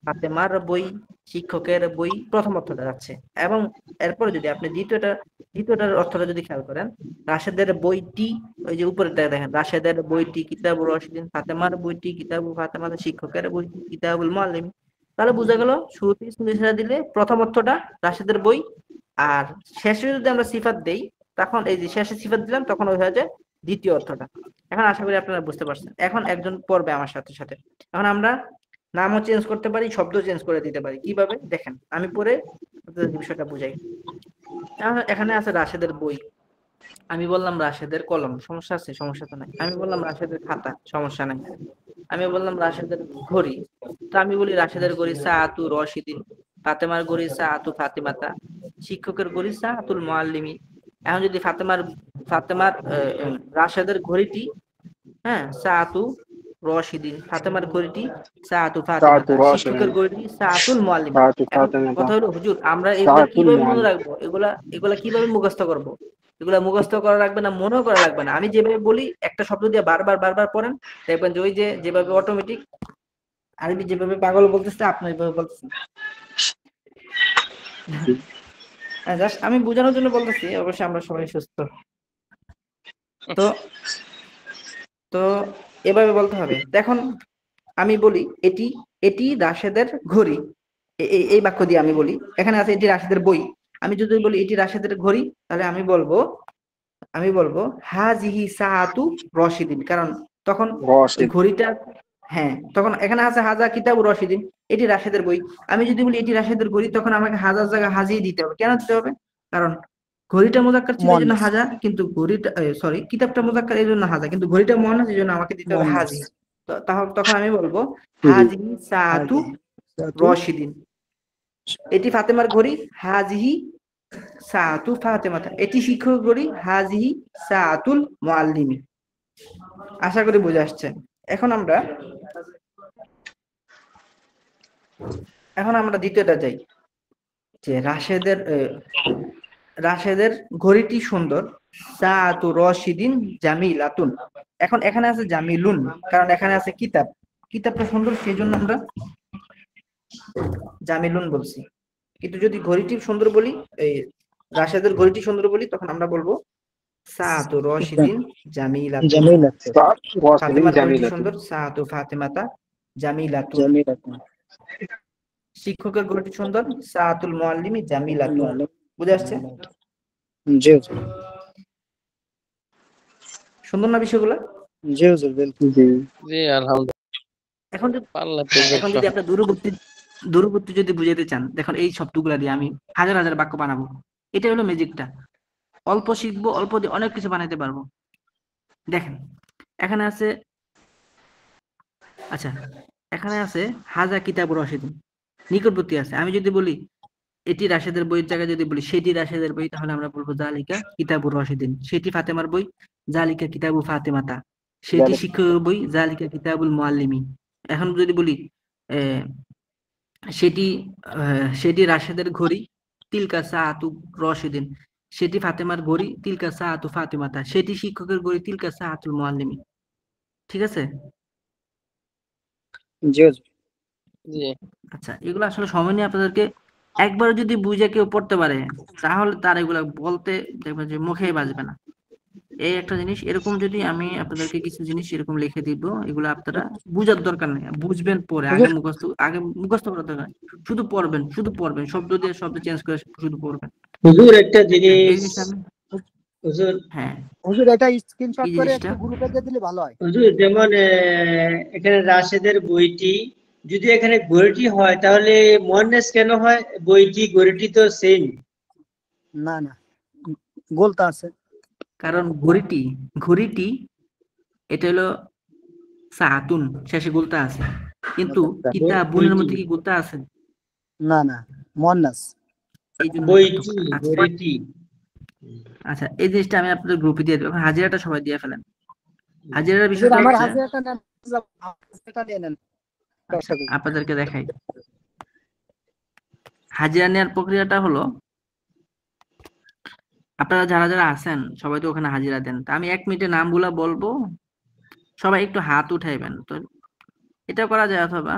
ফাতেমার বই, শিক্ষকের বই, প্রথম অর্থটা যাচ্ছে। এবং এরপরে যদি আপনি দ্বিতীয়টার অর্থটা যদি খেয়াল করেন, রাশেদের বইটি, ওই যে উপরেরটা দেখেন, রাশেদের বইটি, কিতাবুর রশিদিন, ফাতেমার বইটি, কিতাবু ফাতেমাতা, শিক্ষকের বইটি, কিতাবুল মুআল্লিম। তাহলে বোঝা গেল শুরুতে ইসমুল ইশারা দিলে প্রথম অর্থটা রাশেদের বই, আর শেষে যদি আমরা সিফাত দেই, তখন এই যে শেষে সিফাত দিলাম, তখন ওই হয়ে যায় দ্বিতীয় অর্থটা। এখন আশা করি আপনারা বুঝতে পারছেন। এখন একজন পড়বে আমার সাথে সাথে। এখন আমরা নামও চেঞ্জ করতে পারি, শব্দ চেঞ্জ করে দিতে পারি। কিভাবে দেখেন, আমি পড়ে আপনাদের বিষয়টা বুঝাই। এখানে আছে রাশেদের বই, আমি বললাম রাশেদের কলম, সমস্যা আছে? সমস্যা তো নাই। আমি বললাম রাশেদের খাতা, সমস্যা নাই। আমি বললাম রাশেদের ঘড়ি, তো আমি বলি রাশেদের ঘড়ি সাআতু রশিদিন, ফাতেমার ঘড়ি সাআতু ফাতিমাতা, শিক্ষকের ঘড়ি সাআতুল মুআল্লিমি। এখন যদি ফাতেমার রাশেদের ঘড়িটি, হ্যাঁ, সাআতু রশিদিন, ফাতেমার ঘড়িটি সাআতু ফাতেমাতা, শিক্ষকের ঘড়িটি সাআতুল মুআল্লিম। এখন কথা হলো হুজুর, আমরা এগুলা কিভাবে মনে রাখবো? এগুলা কিভাবে মুখস্থ করব? এগুলা মুখস্থ করা লাগবে না, মনেও করা লাগবে না। আমি যেভাবে বলি একটা শব্দ দিয়ে বারবার পড়েন, দেখবেন যে ওই যে যেভাবে অটোমেটিক আরবি যেভাবে পাগল বলতেছে আপনি এইভাবে বলতেছেন। জাস্ট আমি বোঝানোর জন্য বলতেছি, অবশ্যই আমরা সবাই সুস্থ। তো তো এভাবে বলতে হবে। এখন আমি বলি এটি রাশেদের ঘড়ি, এই বাক্য দিয়ে আমি বলি। এখানে আছে এটি রাশেদের বই। আমি যদি বলি এটি রাশেদের ঘড়ি, তাহলে আমি বলবো হাজিহি সাআতু রশিদিন, কারণ তখন ওই ঘড়িটা, হ্যাঁ, তখন এখানে আছে হাজা কিতাবু রশিদিন, এটি রাশেদের বই। আমি যদি বলি এটি রাশেদের ঘড়ি, তখন আমাকে হাজার জায়গা হাজিয়ে দিতে হবে। কেন দিতে হবে? কারণ ঘড়িটা মুযাক্কার ছিল এই জন্য হাজা, কিন্তু ঘড়িটা সরি কিতাবটা মুযাক্কার এই জন্য হাজা, কিন্তু ঘড়িটা মুয়ান্নাস এই জন্য আমাকে দিতে হবে হাজি। তখন আমি বলবো হাজিহি সাআতু রশিদিন, এটি ফাতেমার ঘড়ি, হাজিহি সাআতু ফাতেমাতা, এটি শিক্ষক ঘড়ি, হাজিহি সাআতুল মুআল্লিমি। আশা করি বুঝে আসছে। এখন আমরা দ্বিতীয়টা যাই, যে রাশেদের ঘড়িটি সুন্দর, সাআতু রশিদিন জামিলাতুন। এখন এখানে আছে জামিলুন, কারণ এখানে আছে কিতাবটা সুন্দর, সেই জন্য আমরা জামিলুন বলছি। কিন্তু যদি ঘড়িটি সুন্দর বলি, এই রাশেদের ঘড়িটি সুন্দর বলি, তখন আমরা বলবো সাআতু রশিদিন জামিলাতুন। ফাতেমার ঘড়িটি সুন্দর, সাআতু ফাতেমাতা জামিলাতুন। শিক্ষকের ঘড়িটি সুন্দর, সাআতুল মুআল্লিমি জামিলাতুন। বুঝে আসছে? জি হুজুর। সুন্দর না বিষয়গুলো? জি হুজুর, বিলকুল। জি আলহামদুলিল্লাহ। এখন যদি আপনার দূরবর্তী যদি বুঝাতে চান, দেখুন এই শব্দগুলা দিয়ে আমি হাজার বাক্য বানাবো। এটা হলো ম্যাজিকটা। অল্প শিখবো, অল্প দিয়ে অনেক কিছু বানাইতে পারবো। দেখেন এখানে আছে, আচ্ছা এখানে আছে হাজা কিতাবুর রশিদিন, নিকটবর্তী আছে। আমি যদি বলি এটি রাশেদের বইয়ের জায়গায় যদি বলি সেটি রাশেদের বই, তাহলে আমরা বলবো জালিকা কিতাবুর রশিদিন। সেটি ফাতেমার বই, জালিকা কিতাবু ফাতেমাতা। সেটি শিক্ষকের বই, জালিকা কিতাবুল মুআল্লিমি। এখন যদি বলি সেটি রাশেদের ঘড়ি, তিলকা সাআতু রশিদিন। সেটি ফাতেমার ঘড়ি, তিলকা সাআতু ফাতেমাতা। সেটি শিক্ষকের ঘড়ি, তিলকা সাআতুল মুআল্লিমি। ঠিক আছে? আচ্ছা, এগুলো আসলে সময় নিয়ে আপনাদেরকে একবার যদি বুঝে কেউ পড়তে পারে, তাহলে তার এগুলা বলতে দেখবেন যে মুখে বাজবে না। এই একটা জিনিস, এরকম যদি আমি আপনাদেরকে কিছু জিনিস এরকম লিখে দিব, এগুলো আপনারা বুঝার দরকার নেই, বুঝবেন পরে। আগে মুখস্থ করার দরকার, শুধু পড়বেন, শব্দ দিয়ে শব্দ চেঞ্জ করে শুধু পড়বেন। হুজুর একটা জিনিস, হুজুর, হ্যাঁ হুজুর, এটা স্ক্রিনশট করে একটু গ্রুপে দিয়ে দিলে ভালো হয়। হুজুর যেমন এখানে রাশেদের বইটি, যদি এখানে ঘড়িটি হয় তাহলে মুয়ান্নাস কেন হয়? বইটি ঘড়িটি তো সেম। না গোলতা আছে, কারণ ঘড়িটি এটা হলো সাআতুন, শেষে গোলতা আছে, কিন্তু কিতাবুনের মধ্যে কি গোলতা আছে? না মুয়ান্নাস। বইটি। আচ্ছা, এই জিনিসটা আমি আপনাদের গ্রুপে দিয়ে দেব। হাজিরাটা সবাই দিয়ে ফেলেন। হাজিরার বিষয়টা আমার হচ্ছে, হাজিরাটা নিয়ে নেন, আপনাদেরকে দেখাই। হাজিরা নেওয়ার প্রক্রিয়াটা হলো, আপনারা যারা আছেন সবাই তো ওখানে হাজিরা দেন। তা আমি 1 মিনিটে নামগুলা বলবো, সবাই একটু হাত উঠাইবেন। তো এটা করা যায়, অথবা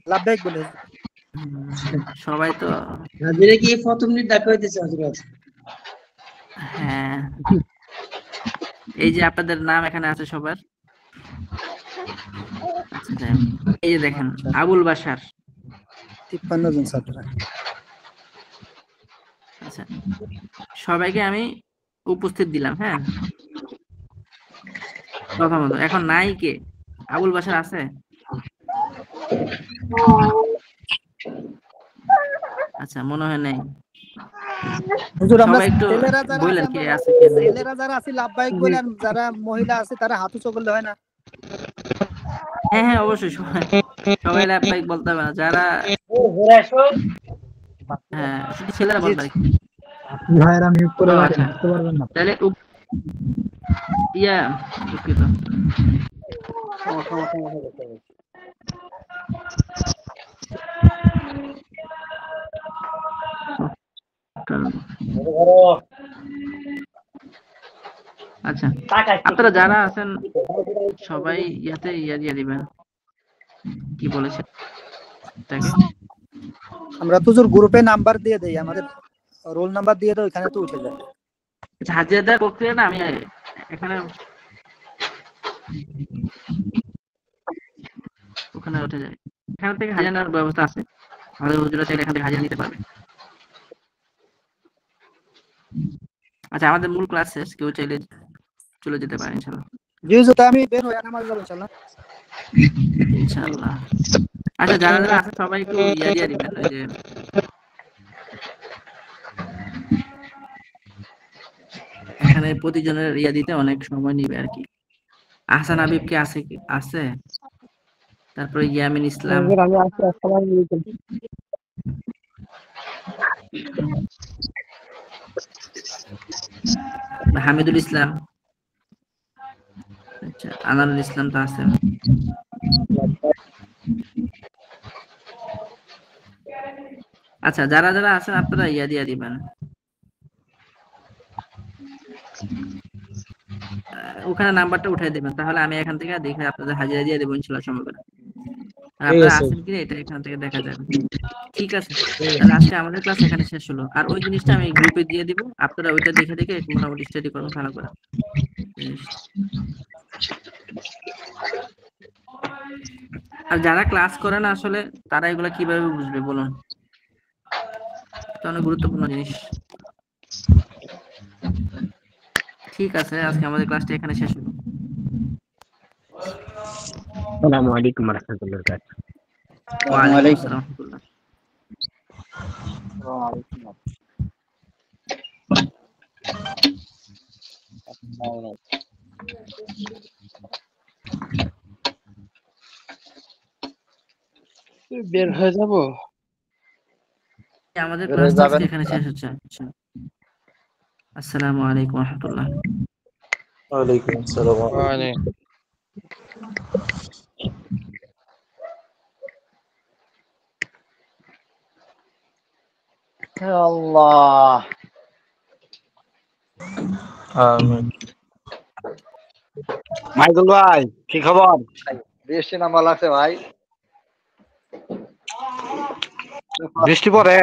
লাভবাহিক বলে সবাই তো হাজিরা কি প্রথম মিনিট দেখা হইতেছে হযরত? হ্যাঁ, এই যে আপনাদের নাম এখানে আছে সবার। আচ্ছা, এই যে দেখেন আবুল বাশার 53 জন ছাত্র। আচ্ছা, সবাইকে আমি উপস্থিত দিলাম। হ্যাঁ, প্রথমত এখন নাই কে? আবুল বাশার আছে? আচ্ছা, মনে হয় নাই। হুজুর, আমরা সবাই একটু ছেলেরা যারা বললেন আছে, কে আছে কে নাই। ছেলেরা যারা আছে লাভবাহিক বলেন, যারা মহিলা আছে তারা হাত উঁচু করলে হয় না? হ্যাঁ অবশ্যই, সবাই লাভবাহিক বলতে হবে না। যারা হ্যাঁ, শুধু ছেলেরা বলতে পারে। ভাইরা মিউট করে ও রাখেন, আচ্ছা, বুঝতে পারবেন না। তাহলে ইয়া দুঃখিত। আচ্ছা, আপনারা যারা আছেন সবাই ইয়াতে ইয়া দিয়ে দিবেন, কি বলেছে তাকে? আমরা তো গ্রুপে নাম্বার দিয়ে দেই, আমাদের রোল নাম্বার দিয়ে দাও, এখানে তো উঠে যায়। আচ্ছা, হাজিরা দেওয়ার প্রক্রিয়া না আমি এখানে ওখানে উঠে যায়, এখান থেকে হাজিরা নেওয়ার ব্যবস্থা আছে, আমাদের হুজুরা চাইলে এখান থেকে হাজিরা নিতে পারবে। আচ্ছা, আমাদের মূল ক্লাস শেষ, কেউ চাইলে চলে যেতে পারে ইনশাআল্লাহ। জি হুজুর, তা আমি বের হই, নামাজ পড়ব ইনশাআল্লাহ। ইনশাআল্লাহ। আচ্ছা, যারা যারা আছে সবাই একটু ইয়া দিয়ে দিবেন, ওই যে এখানে প্রতিজনের ইয়া দিতে অনেক সময় নিবে আর কি। আহসান হাবিব কি আছে? কি আছে? তারপরে ইয়ামিন ইসলাম, আমি আসছি, আসসালামু আলাইকুম। হামিদুল ইসলাম, আচ্ছা আনারুল ইসলাম তো আছে। আচ্ছা, যারা যারা আছেন আপনারা ইয়া দিয়া দিবেন, ওখানে নাম্বারটা উঠাই দিবেন, তাহলে আমি এখান থেকে দেখে আপনাদের হাজিরা দিয়ে দেবো ইনশাআল্লাহ সময় করে। আর আপনারা আছেন কিনা এটা এখান থেকে দেখা যাবে। ঠিক আছে, তাহলে আজকে আমাদের ক্লাস এখানে শেষ হলো। আর ওই জিনিসটা আমি গ্রুপে দিয়ে দিব, আপনারা ওইটা দেখে দেখে মোটামুটি স্টাডি করবেন ভালো করে। আর যারা ক্লাস করে না আসলে তারা এগুলা কিভাবে বুঝবে বলুন? এটা অনেক গুরুত্বপূর্ণ জিনিস। ঠিক আছে, আজকে আমাদের ক্লাসটা এখানে শেষ হলো। আসসালামু আলাইকুম ওয়া রাহমাতুল্লাহি ওয়া বারাকাতুহু। ওয়া আলাইকুম আসসালাম ওয়া রাহমাতুল্লাহ। বের হয়ে যাব। আমাদের ক্লাসটা আজকে এখানে শেষ হচ্ছে। আচ্ছা, আসসালামু আলাইকুম ওয়া রাহমাতুল্লাহ। ওয়ালাইকুম আসসালাম। আল্লাহ। আমিন। মাইদুল ভাই কি খবর? বৃষ্টি নামা লাগছে ভাই, বৃষ্টি পড়ে?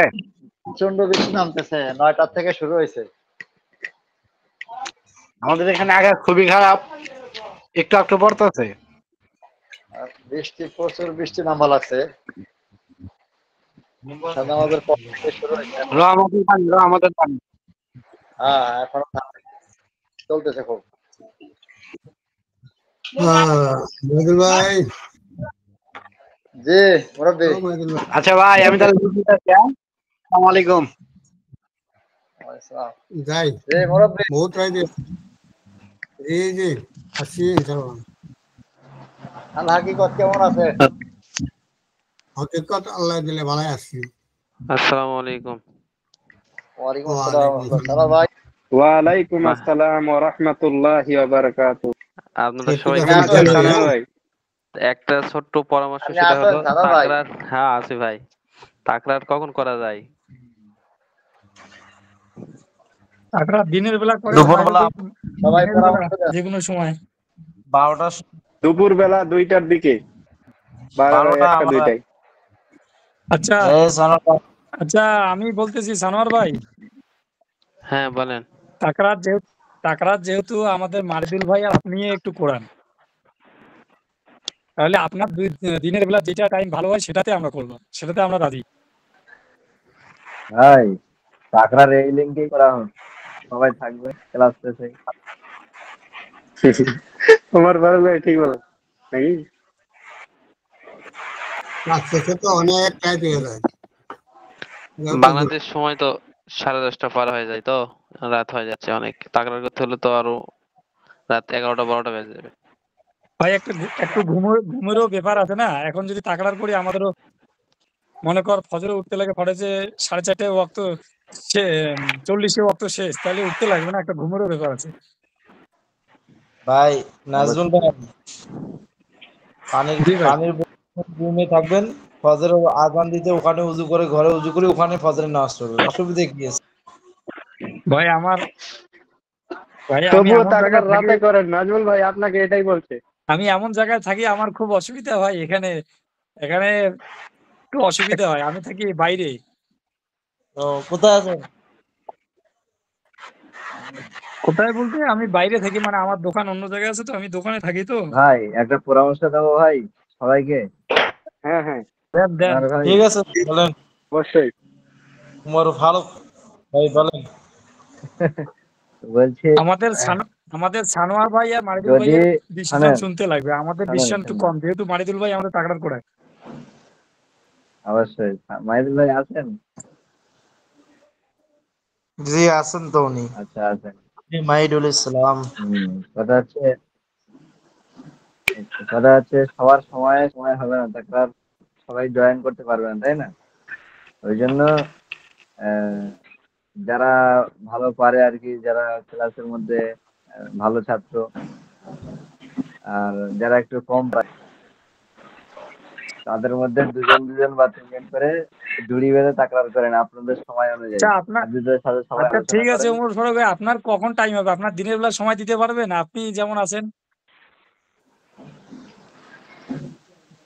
প্রচন্ড বৃষ্টি নামতেছে, 9টা থেকে শুরু হয়েছে। আমাদের এখানে আগে খুবই খারাপ, একটু একটু পড়তেছে। বৃষ্টি, প্রচুর বৃষ্টি নামা লাগছে। নামাজের পর থেকে শুরু হয়েছে। আমাদের পানি। হ্যাঁ, এখন চলতেছে খুব। ভাই জি মুরব্বি। আচ্ছা ভাই, আমি তাহলে আসসালামু আলাইকুম। যাই জি মুরব্বি। বহুত রাইতে। জি জি আসি ইনশাআল্লাহ। আল হাকিকত কেমন আছে? হকিকত আল্লাহ দিলে ভালোই আছি। আসসালামু আলাইকুম। ওয়ালাইকুম আসসালাম। সালাম ভাই। ওয়ালাইকুম আসসালাম ওয়া রাহমাতুল্লাহি ওয়া বারাকাতুহু। আপনাদের সবাই ভাই একটা ছোট্ট পরামর্শ, আপনি সেটা আছেন হলো সাদা ভাই? তাকরার। হ্যাঁ আছি ভাই। তাকরার কখন করা যায়? তাকরা দিনের বেলা করে, দুপুরবেলা সবাই পরামর্শ দেন। যে কোনো সময় 12টা, দুপুর বেলা 2টার দিকে, 12টা 1টা 2টায়। আচ্ছা আচ্ছা, আমি বলতেছি সানোয়ার ভাই, হ্যাঁ বলেন। তাকরাত যেহেতু আমাদের মারিদুল ভাই আর আপনি একটু করান, তাহলে আপনার দিনের বেলা যেটা টাইম ভালো হয় সেটাতে আমরা করবো, সেটাতে আমরা রাজি। ভাই টাকরার এই লিঙ্কেই করা হোক, সবাই থাকবে ক্লাস শেষে। তোমার ভালো ভাই ঠিক বলো নাকি? ক্লাস শেষে তো অনেক টাইম হয়ে যায়। বাংলাদেশ সময় তো 10:30 পার হয়ে যায়, তো রাত হয়ে যাচ্ছে অনেক। তাকরার করতে হলে তো আরো রাত 11টা 12টা বেজে যাবে। ভাই একটু ঘুমেরও ব্যাপার আছে না, এখন যদি তাকরার করি আমাদেরও মনে কর ফজরে উঠতে লাগে, ফজরে 4:30 ওয়াক্ত সে 40-এ ওয়াক্ত শেষ, তাহলে উঠতে লাগবে না, একটা ঘুমেরও ব্যাপার আছে। ভাই নাজমুল ভাই, জি ভাই। পানির রুমে থাকবেন, ফজরের আজান দিতে ওখানে উজু করে, ঘরে উজু করে ওখানে ফজরের নামাজ পড়বেন, অসুবিধা কি আছে? ভাই আমি তবুও এমন তাকরার জায়গায় থাকি, রাতে করেন, নাজমুল ভাই আপনাকে এটাই বলছে। আমি এমন জায়গায় থাকি আমার খুব অসুবিধা হয় এখানে, এখানে একটু অসুবিধা হয়, আমি থাকি বাইরে। তো কোথায় আছেন? কোথায় বলতে আমি বাইরে থাকি, মানে আমার দোকান অন্য জায়গায় আছে, তো আমি দোকানে থাকি তো। ভাই একটা পরামর্শ দেবো ভাই সবাইকে। হ্যাঁ হ্যাঁ দেন। আর ভাই ঠিক আছে বলেন, অবশ্যই। তোমার ভালো ভাই বলেন। বলছি আমাদের সানোয়ার ভাই আর মারিদুল যদি ভাইয়ের ডিসিশন শোনেন শুনতে লাগবে, আমাদের শোনেন ডিসিশন একটু শোনেন কম, যেহেতু মারিদুল ভাই আমাদের তাকড়ার করে। অবশ্যই মাহিদুল ভাই আছেন? জি আছেন তো উনি, আচ্ছা আছেন। মাহিদুল ইসলাম। কথা হচ্ছে সবার সময় সময় হবে না, তারপর সবাই জয়েন করতে পারবে না, তাই না? ওই জন্য আহ, যারা ভালো পারে আর কি, যারা ক্লাসের মধ্যে ভালো ছাত্র, আর যারা একটু কম পারে, তাদের মধ্যে দুজন দুজন বা তিনজন করে জুড়ি বেঁধে তাকরার করেন আপনাদের সময় অনুযায়ী, আচ্ছা আপনার, হাজিদের সাথে সবাই আচ্ছা আলোচনা ঠিক আছে করেন। ওমর ফারুক ভাই, আপনার কখন টাইম হবে? আপনার দিনের বেলা সময় দিতে পারবেন? আপনি যেমন আছেন।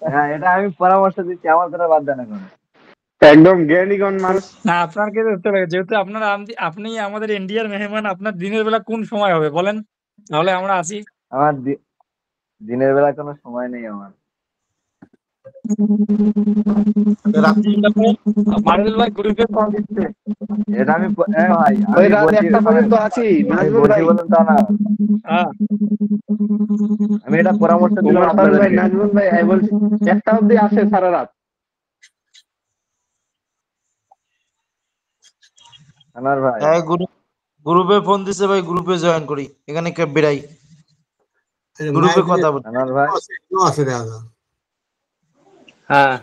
হ্যাঁ, এটা আমি পরামর্শ দিচ্ছি, আমার কথা বাদ দেন এখন। একদম জ্ঞানীগণ মানুষ। না আপনাকে ধরতে লাগে, যেহেতু আপনি আমাদের ইন্ডিয়ার মেহমান, আপনার দিনের বেলা কোন সময় হবে বলেন, তাহলে আমরা আছি। আমার দিনের বেলা কোনো সময় নেই আমার। মারিদুল ভাই গ্রুপে কল দিচ্ছে। এটা আমি ভাই ওই আমি রাত বলছি, 1টা শোনেন, পর্যন্ত আছি আমি নাজমুল বলছি ভাই। বলুন তা না, হ্যাঁ আমি এটা পরামর্শ দিলাম উমর ফারুক ভাই, আপনাদেরকে। নাজমুল ভাই, আমি বলছি 1টা অবধি আছে সারা রাত। আনার ভাই, হ্যাঁ গ্রুপে ফোন দিছে ভাই, গ্রুপে জয়েন করি, এখানে কে বেড়াই, গ্রুপে কথা বলি। আনার ভাই, হ্যাঁ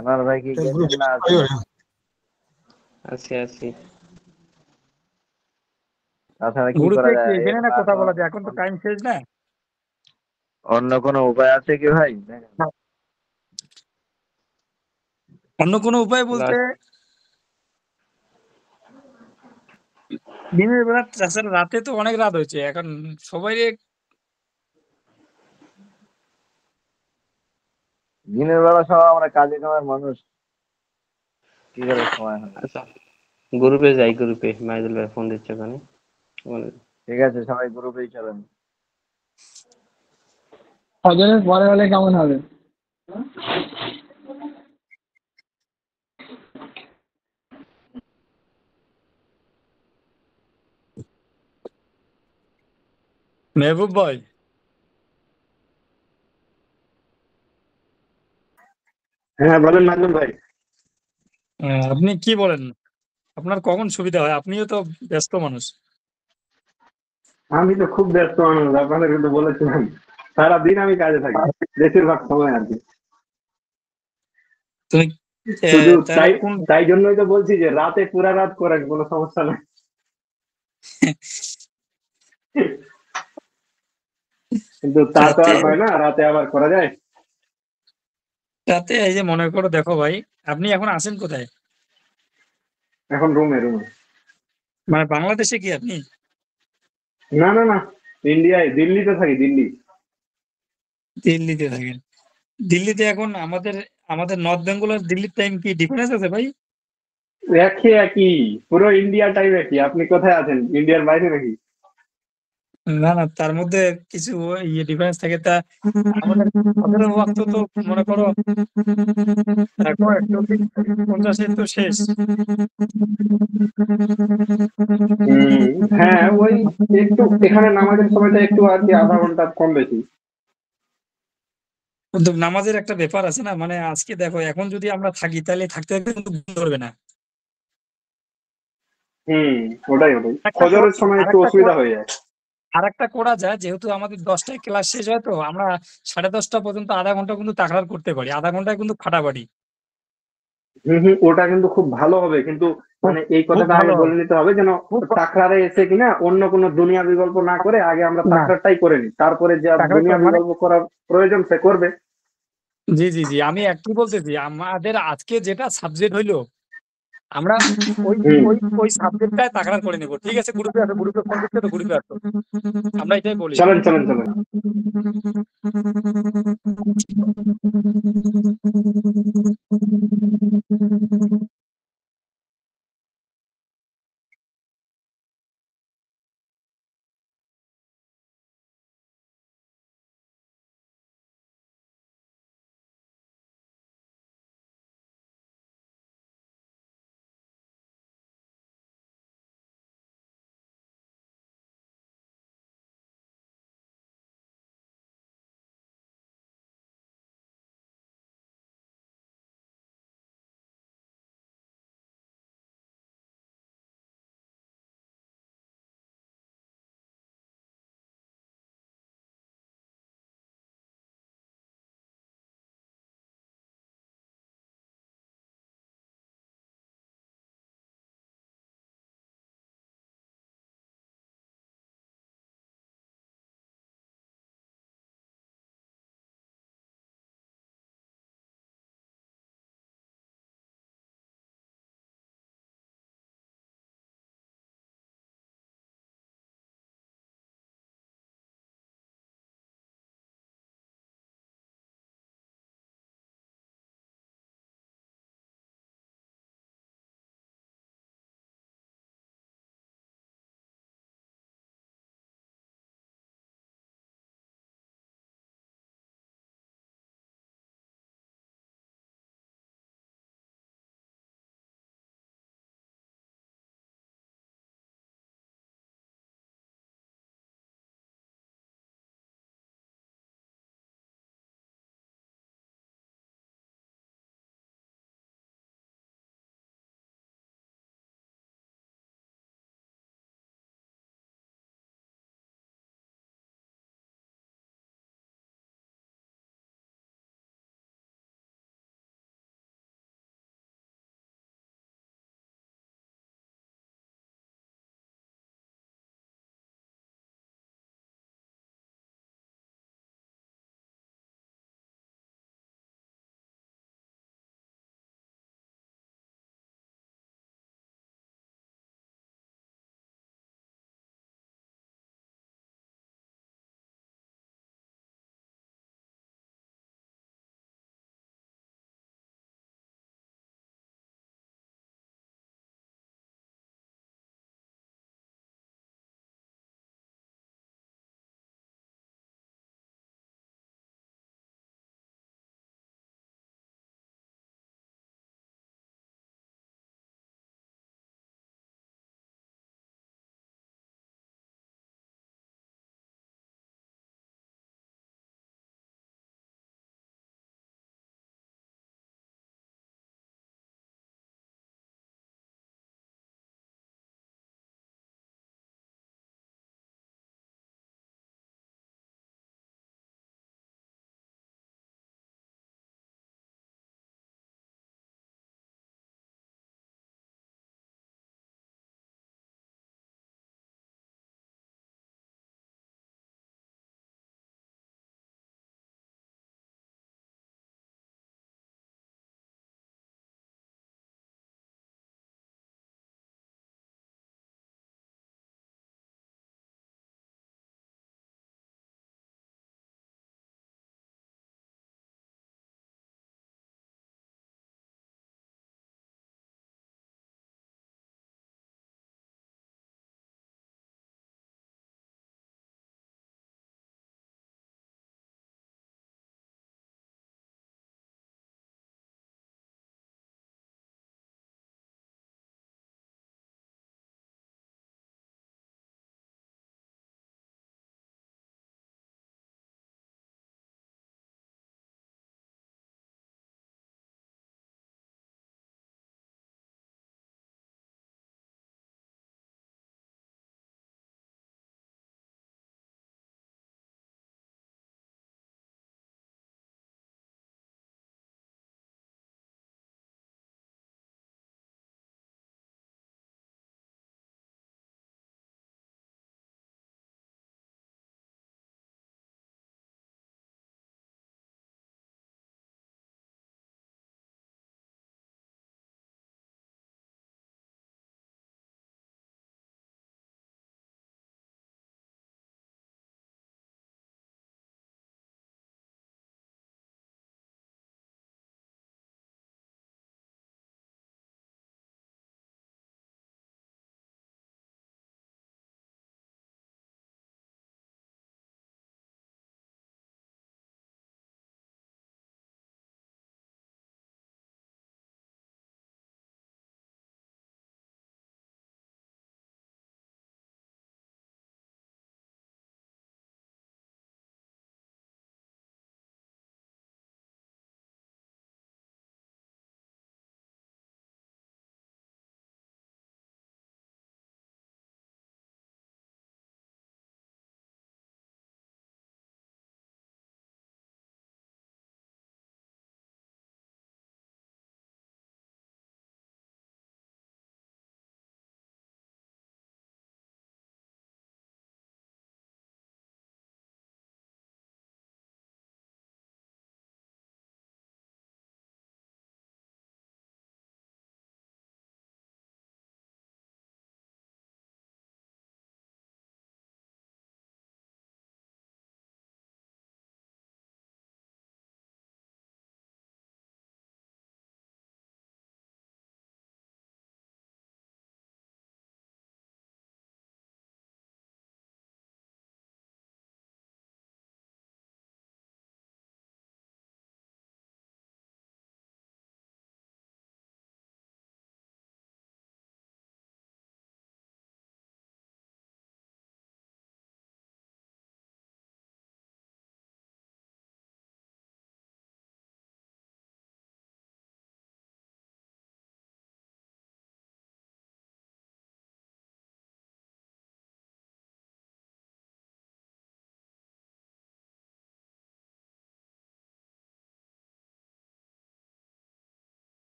আনার ভাই কি গেছেন না আছেন? আছি। তাছাড়া কি করা গ্রুপে কি যায় এখানে না কথা বলা যায়, এখন তো অন্য টাইম শেষ না। অন্য কোনো উপায় আছে কি ভাই? অন্য কোনো উপায় বলতে লাস্ট দিনের বেলা, তাছাড়া রাতে তো অনেক রাত হয়েছে এখন, সবাই দিনের বেলা সব আমরা কাজে কামের মানুষ, কি করে সময় হবে? আচ্ছা, গ্রুপে যাই, গ্রুপে মাইদুল ভাই ফোন দিচ্ছে ওখানে। ঠিক আছে, সবাই গ্রুপেই চলেন। ফজরের পরে হলে কেমন হবে? মেহবুব ভাই, হ্যাঁ বলেন নাজমুল ভাই। আপনি কি বলেন, আপনার কখন সুবিধা হয়? আপনিও তো ব্যস্ত মানুষ। আমি তো খুব ব্যস্ত মানুষ, আপনাদের কিন্তু বলেছিলাম সারাদিন আমি কাজে থাকি, বেশিরভাগ সময় আর কি। তুমি শুধু তাহলে তাই কোন তাই জন্যই তো বলছি যে রাতে পুরা রাত করেন, কোনো সমস্যা নাই। কিন্তু তা তো রাতে, আর হয় না, রাতে আবার করা যায়। রাতে এই যে মনে করো, দেখো ভাই, আপনি এখন আছেন কোথায়? এখন রুমে। মানে বাংলাদেশে কি আপনি? না, ইন্ডিয়ায়, দিল্লিতে থাকি, দিল্লি। দিল্লিতে থাকেন? দিল্লিতে এখন আমাদের আমাদের নর্থ বেঙ্গল আর দিল্লির টাইম কি ডিফারেন্স আছে ভাই? একই পুরো ইন্ডিয়া টাইম একই। আপনি কোথায় আছেন, ইন্ডিয়ার বাইরে নাকি? না না, তার মধ্যে কিছু ডিফারেন্স থাকে। তা আমাদের 15 ওয়াক্ত তো মনে করো 40-50 তো শেষ। হ্যাঁ ওই একটু এখানে নামাজের সময়টা একটু আর কি, আধা ঘন্টা কম বেশি। কিন্তু নামাজের একটা ব্যাপার আছে না, মানে আজকে দেখো এখন যদি আমরা থাকি তাহলে থাকতে থাকতে কিন্তু ঘুম ধরবে না। ওটাই ফজরের সময় একটু অসুবিধা হয়ে যায়। আর একটা করা যায়, যেহেতু আমাদের 10টায় ক্লাস শেষ হয়, তো আমরা 10:30 পর্যন্ত আধা ঘন্টা কিন্তু তাকরার করতে পারি, আধা ঘন্টায় কিন্তু ফাটাফাটি। ওটা কিন্তু খুব ভালো হবে, কিন্তু মানে এই খুব কথাটা ভালো আগে বলে হবে। নিতে হবে যেন তাকরারে এসে কিনা অন্য কোনো দুনিয়া বিকল্প না করে আগে আমরা না, তাকরারটাই করে নিই, তারপরে যা তাকরার দুনিয়া মানে বিকল্প করার প্রয়োজন সে করবে। জি জি জি, আমি একটু বলতেছি আমাদের আজকে যেটা সাবজেক্ট হইলো আমরা ওই হুম ওই ওই সাবজেক্টটাই তাকরার করে নেব। ঠিক আছে, গ্রুপে আসো, গ্রুপে ফোন দিচ্ছে তো গ্রুপে আসো, আমরা এটাই বলি। চলেন চলেন চলেন।